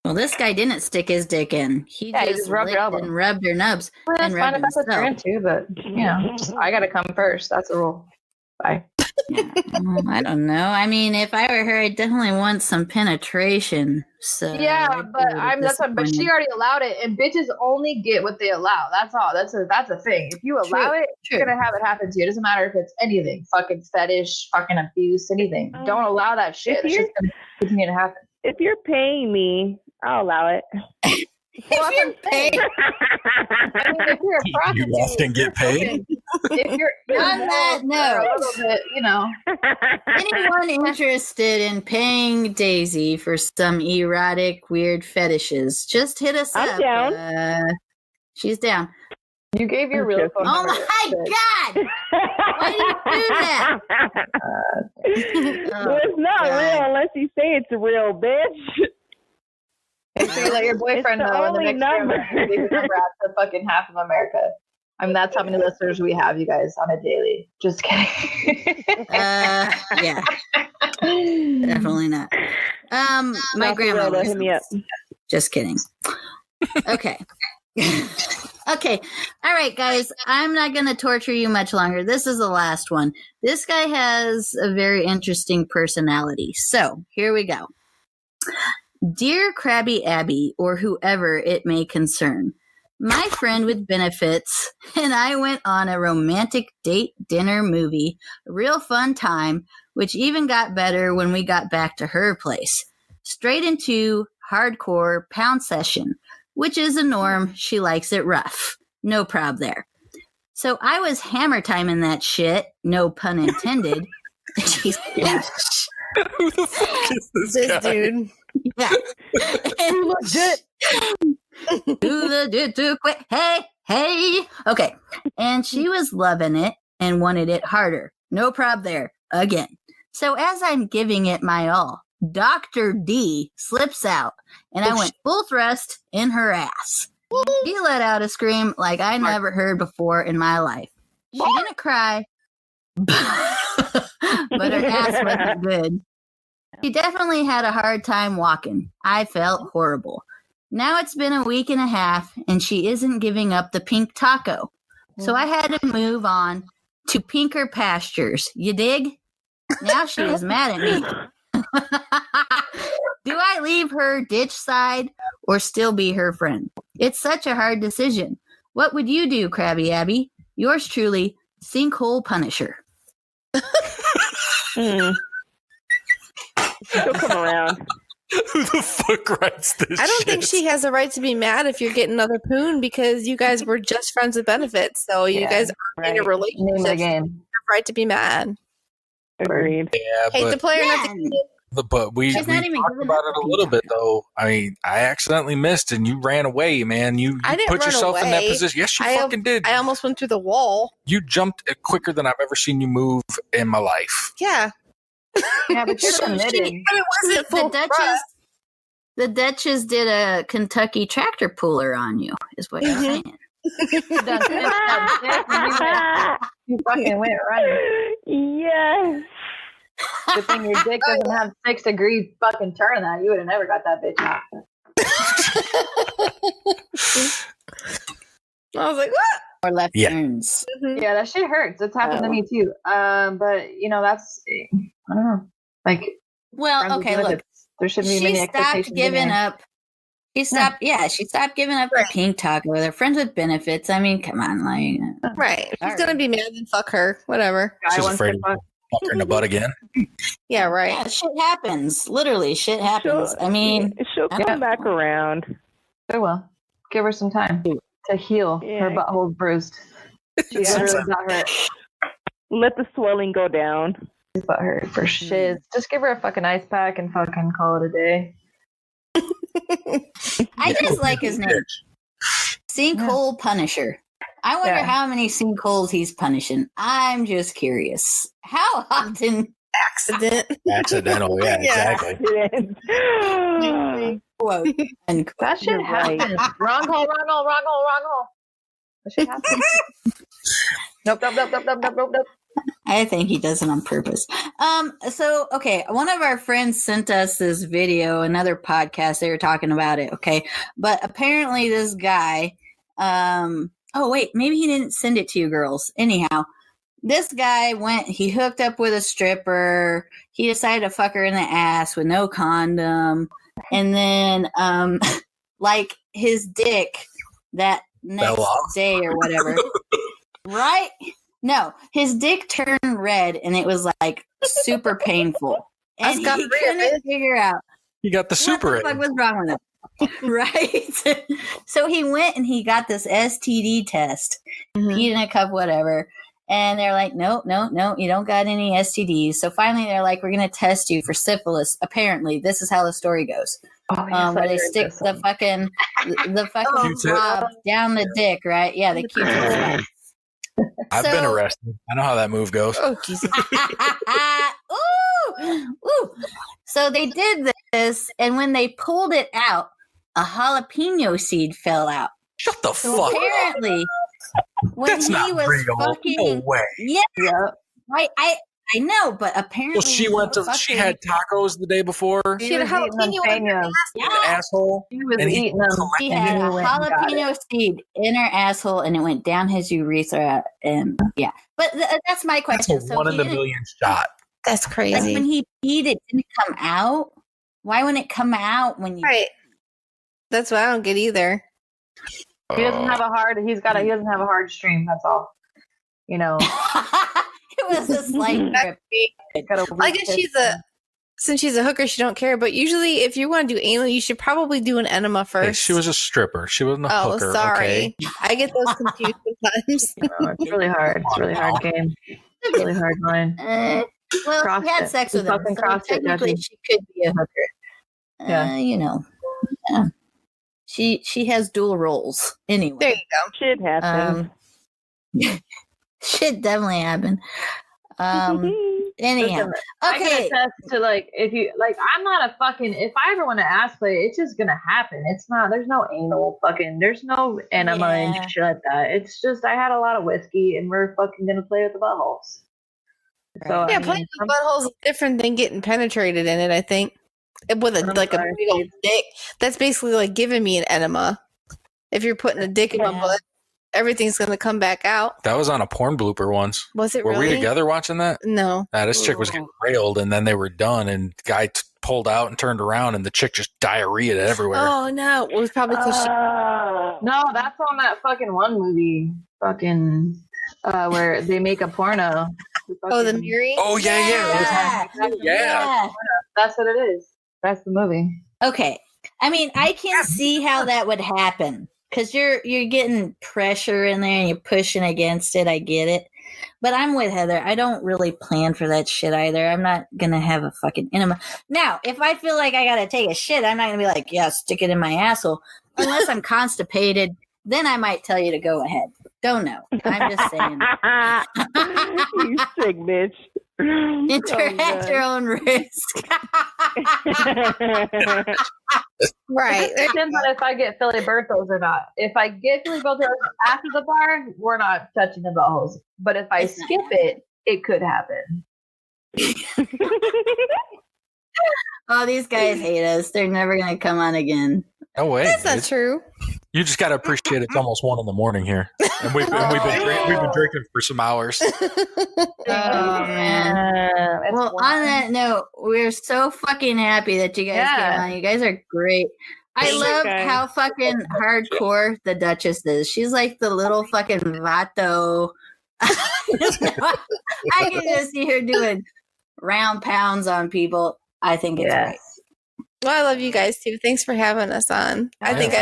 Well, this guy didn't stick his dick in. He just rubbed her elbow and rubbed her nubs. Well, that's fine if that's what you're into, but I gotta come first. That's a rule. Bye. I don't know. I mean, if I were her, I definitely want some penetration. So but she already allowed it, and bitches only get what they allow. That's all. That's a thing. If you allow it, you're gonna have it happen to you. It doesn't matter if it's anything, fucking fetish, fucking abuse, anything. Don't allow that shit. It's just gonna continue to happen. If you're paying me, I'll allow it. Well, if you're paying, I mean, if you're a prostitute, you often get paid. if you're On that note, a little bit, you know. anyone interested in paying Daisy for some erotic, weird fetishes, just hit us I'm up. down. She's down. You gave your real phone Oh number. my God! Why do you do that? It's not real unless you say it's real, bitch. Make sure you let your boyfriend It's the know in the only next number. room. Give your number out to fucking half of America. I mean, that's how many listeners we have, you guys, on a daily. Just kidding. Yeah, definitely not. My Not for grandma real, though. Hit me up. Just kidding. Okay. Okay. All right, guys. I'm not going to torture you much longer. This is the last one. This guy has a very interesting personality. So here we go. Dear Crabby Abby, or whoever it may concern, my friend with benefits and I went on a romantic date, dinner, movie, a real fun time, which even got better when we got back to her place. Straight into hardcore pound session, which is a norm. She likes it rough. No prob there. So I was hammer timing that shit, no pun intended. Who the fuck is this guy? dude. Yeah. Do the do quick. Hey. Okay. And she was loving it and wanted it harder. No prob there. Again. So as I'm giving it my all, Dr. D slips out and I went full thrust in her ass. She let out a scream like I never heard before in my life. She didn't cry, but her ass wasn't good. She definitely had a hard time walking. I felt horrible. Now it's been a week and a half, and she isn't giving up the pink taco. So I had to move on to pinker pastures. You dig? Now she is mad at me. Do I leave her ditch side or still be her friend? It's such a hard decision. What would you do, Crabby Abby? Yours truly, Sinkhole Punisher. She'll come around. Who the fuck writes this? I don't shit? think she has a right to be mad if you're getting another poon because you guys were just friends with benefits. So you guys are in a Name relationship. of the game. You have a right to be mad. Agreed. Yeah, Hate the player, not the kid. but we She's not even talked giving about up it a the little pink bit though. I mean, I accidentally missed and you ran away, man. You I didn't put run yourself in that away. position. Yes, you I- fucking did. I almost went through the wall. You jumped quicker than I've ever seen you move in my life. Yeah. Yeah, but you're So committed. But it wasn't full The Duchess did a Kentucky tractor puller on you, is what you're saying. You done finished that dick and you fucking went running. Yes. Good thing your dick doesn't have 6-degree fucking turn on that. You would have never got that bitch out. I was like, what? Or left Yeah. turns. Yeah, that shit hurts. It's happened to me too. But you know, that's I don't know. Like friends Well, with okay, look. benefits. There shouldn't be many She expectations. stopped giving up. She stopped giving up the pink taco. They're friends with benefits. I mean, come on, like Right. If he's All going to right. be mad, then fuck her. Whatever. Guy She's wants afraid to of fuck. fuck her in the butt again. Yeah, right. yeah, shit happens. Literally, shit happens. I mean, she'll I don't come back know. around. Very well. Give her some time to heal. Her Yeah. butthole's bruised. She's Yeah. literally butt hurt. Let the swelling go down. She's butt hurt for shiz. Just give her a fucking ice pack and fucking call it a day. I just like his name, Sinkhole Punisher. I wonder Yeah. how many sinkholes he's punishing. I'm just curious. How often? Accident. Accidental, yeah, Yeah. exactly. Quote, unquote. That shit You're right. happens. Wrong hole, wrong hole, wrong hole, wrong hole. That shit happens. Nope. I think he does it on purpose. So okay, one of our friends sent us this video, another podcast, they were talking about it, okay? But apparently this guy, oh wait, maybe he didn't send it to you girls. Anyhow, this guy he hooked up with a stripper, he decided to fuck her in the ass with no condom, and then like his dick that next off. day or whatever. Right? No, his dick turned red and it was like super painful. And he gonorrhea, couldn't figure out You got the super what the fuck was wrong with him. Right? So he went and he got this STD test, peed in a cup, whatever. And they're like, no, you don't got any STDs. So finally they're like, we're going to test you for syphilis. Apparently, this is how the story goes. Where they stick the fucking swab down the dick, right? Yeah, the Q-tip swab. I've been arrested. I know how that move goes. Oh, Jesus. Ooh. So they did this, and when they pulled it out, a jalapeno seed fell out. Shut the So fuck apparently, when That's he not was real. fucking, No way. yeah, I know, but apparently, Well, she went to. She had tacos the day before. She had a jalapeno in her Asshole. He was And he eating them. She had a jalapeno seed in her asshole, and it went down his urethra. And yeah, but that's my That's question. a So 1 in he a didn't- million shot. That's like crazy. when he peed, it didn't come out. Why wouldn't it come out when you? Right. That's what I don't get either. He doesn't have a hard. He doesn't have a hard stream. That's all. You know. It was a slight drip. I guess since she's a hooker, she don't care. But usually, if you want to do anal, you should probably do an enema first. Hey, she was a stripper. She wasn't a hooker. Sorry. Okay? I get those confused sometimes. It's really hard. It's a really hard game. It's a really hard line. Well, she had sex with him, Fucking so CrossFit, technically Judgy. she could be a hooker. Yeah. You know, she has dual roles anyway. There you go. Shit happens. Shit definitely happened. Anyhow, Listen, I can okay. attest to if you I'm not a fucking. If I ever want to ass play, it's just gonna happen. It's not. There's no anal fucking. There's no enema and shit like that. It's just I had a lot of whiskey and we're fucking gonna play with the buttholes. So Yeah, playing with buttholes is different than getting penetrated in it, I think. With a big old dick. That's basically like giving me an enema. If you're putting a dick in my butt, everything's gonna come back out. That was on a porn blooper once. Was it Were really? we together watching that? No. This chick was getting railed, and then they were done, and the guy pulled out and turned around, and the chick just diarrheaed everywhere. Oh no. It was probably because no, that's on that fucking one movie. Fucking where they make a porno. the Miri? Oh, yeah. Yeah. That's what it is. That's the movie. Okay. I mean, I can see how that would happen because you're getting pressure in there and you're pushing against it. I get it. But I'm with Heather. I don't really plan for that shit either. I'm not going to have a fucking enema. Now, if I feel like I got to take a shit, I'm not going to be like, yeah, stick it in my asshole. Unless I'm constipated, then I might tell you to go ahead. Don't know. I'm just saying. You sick bitch. At your own risk. Right. It depends on if I get Filibertos or not. If I get Filibertos after the bar, we're not touching the buttholes. But if I skip it could happen. Oh, these guys hate us. They're never going to come on again. No way. That's not dude. true. You just got to appreciate it's almost 1 in the morning here. And we've been drinking for some hours. Oh, man. Well, on that note, we're so fucking happy that you guys came on. You guys are great. I love how fucking hardcore the Duchess is. She's like the little fucking vato. I can just see her doing round pounds on people. I think it's great. Well, I love you guys too. Thanks for having us on. I think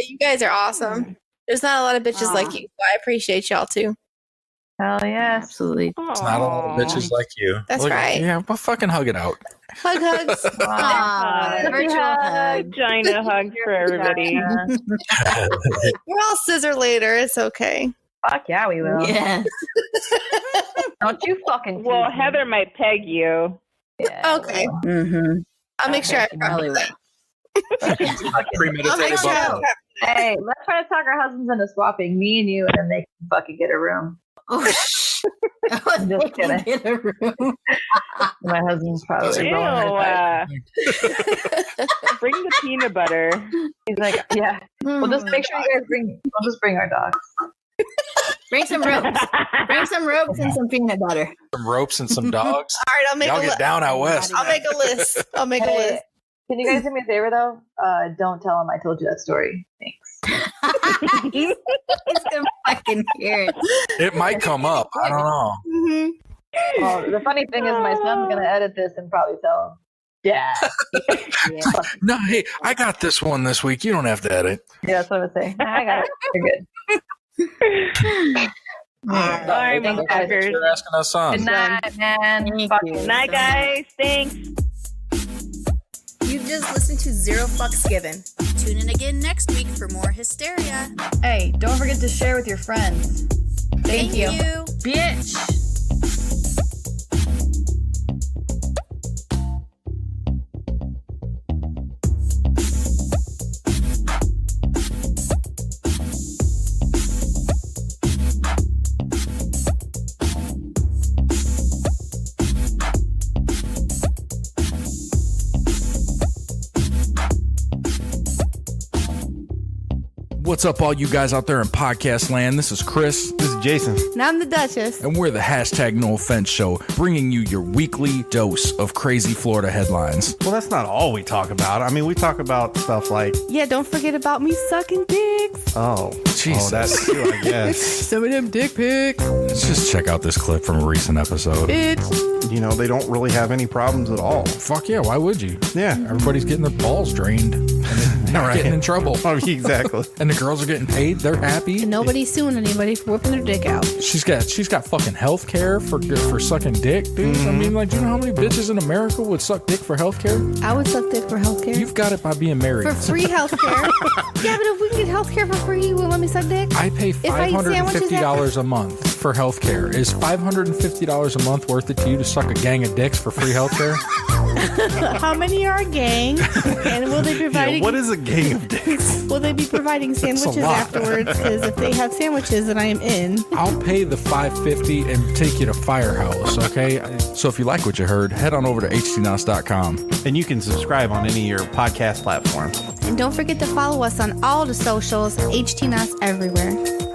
you guys are awesome. There's not a lot of bitches like you, so I appreciate y'all too. Hell yeah, absolutely. It's not a lot of bitches like you. That's right. Yeah, well, fucking hug it out. Hugs. Virtual hug. Vagina hugs for everybody. We're all scissor later. It's okay. Fuck yeah, we will. Yes. Don't you fucking. Well, Heather might peg you. Yeah, okay. Mm-hmm. I'll make sure I probably will. Premeditated. Hey, let's try to talk our husbands into swapping, me and you, and then they can fucking get a room. Oh, I'm just kidding. Get a room. My husband's probably Ew, rolling bring the peanut butter. He's like, yeah. We'll just make sure you guys we'll just bring our dogs. Bring some ropes. Bring some ropes and some peanut butter. Some ropes and some dogs. All right, I'll make Y'all a get down out west. I'll make a list. Can you guys do me a favor though? Don't tell him I told you that story. Thanks. He's gonna fucking hear it. It might come up. I don't know. Mm-hmm. Well, the funny thing is my son's gonna edit this and probably tell him. Yeah. No, hey, I got this one this week. You don't have to edit. Yeah, that's what I would say. I got it. You're good. Sorry, Thank you guys. motherfuckers. for asking us on. Good night, man. Fucking Night, guys. Thanks. You just listened to Zero Fucks Given. Tune in again next week for more hysteria. Hey, don't forget to share with your friends. Thank you. Bitch. What's up, all you guys out there in podcast land? This is Chris. This is Jason. And I'm the Duchess. And we're the hashtag No Offense Show, bringing you your weekly dose of crazy Florida headlines. Well, that's not all we talk about. I mean, we talk about stuff like... Yeah, don't forget about me sucking dicks. Oh, Jesus. Oh, that's true, I guess. Some of them dick pics. Let's just check out this clip from a recent episode. Bitch. You know, they don't really have any problems at all. Fuck yeah, why would you? Yeah. Everybody's getting their balls drained. And they're not Right. getting in trouble. Oh, exactly. And the girls are getting paid. They're happy. And nobody's suing anybody for whipping their dick out. She's got fucking health care for sucking dick, dude. I mean, like, do you know how many bitches in America would suck dick for health care? I would suck dick for healthcare. You've got it by being married. For free healthcare. Yeah, but if we can get healthcare for free, you will let me suck dick? I pay If I eat sandwiches $550 a month for health care. Is $550 a month worth it to you to suck a gang of dicks for free health care? How many are a gang? And will they be providing... what is a gang of dicks? Will they be providing sandwiches lot. afterwards? Because if they have sandwiches, then I am in. I'll pay the $550 and take you to Firehouse, okay? So if you like what you heard, head on over to htnos.com. And you can subscribe on any of your podcast platforms. And don't forget to follow us on all the socials, HTNOS everywhere.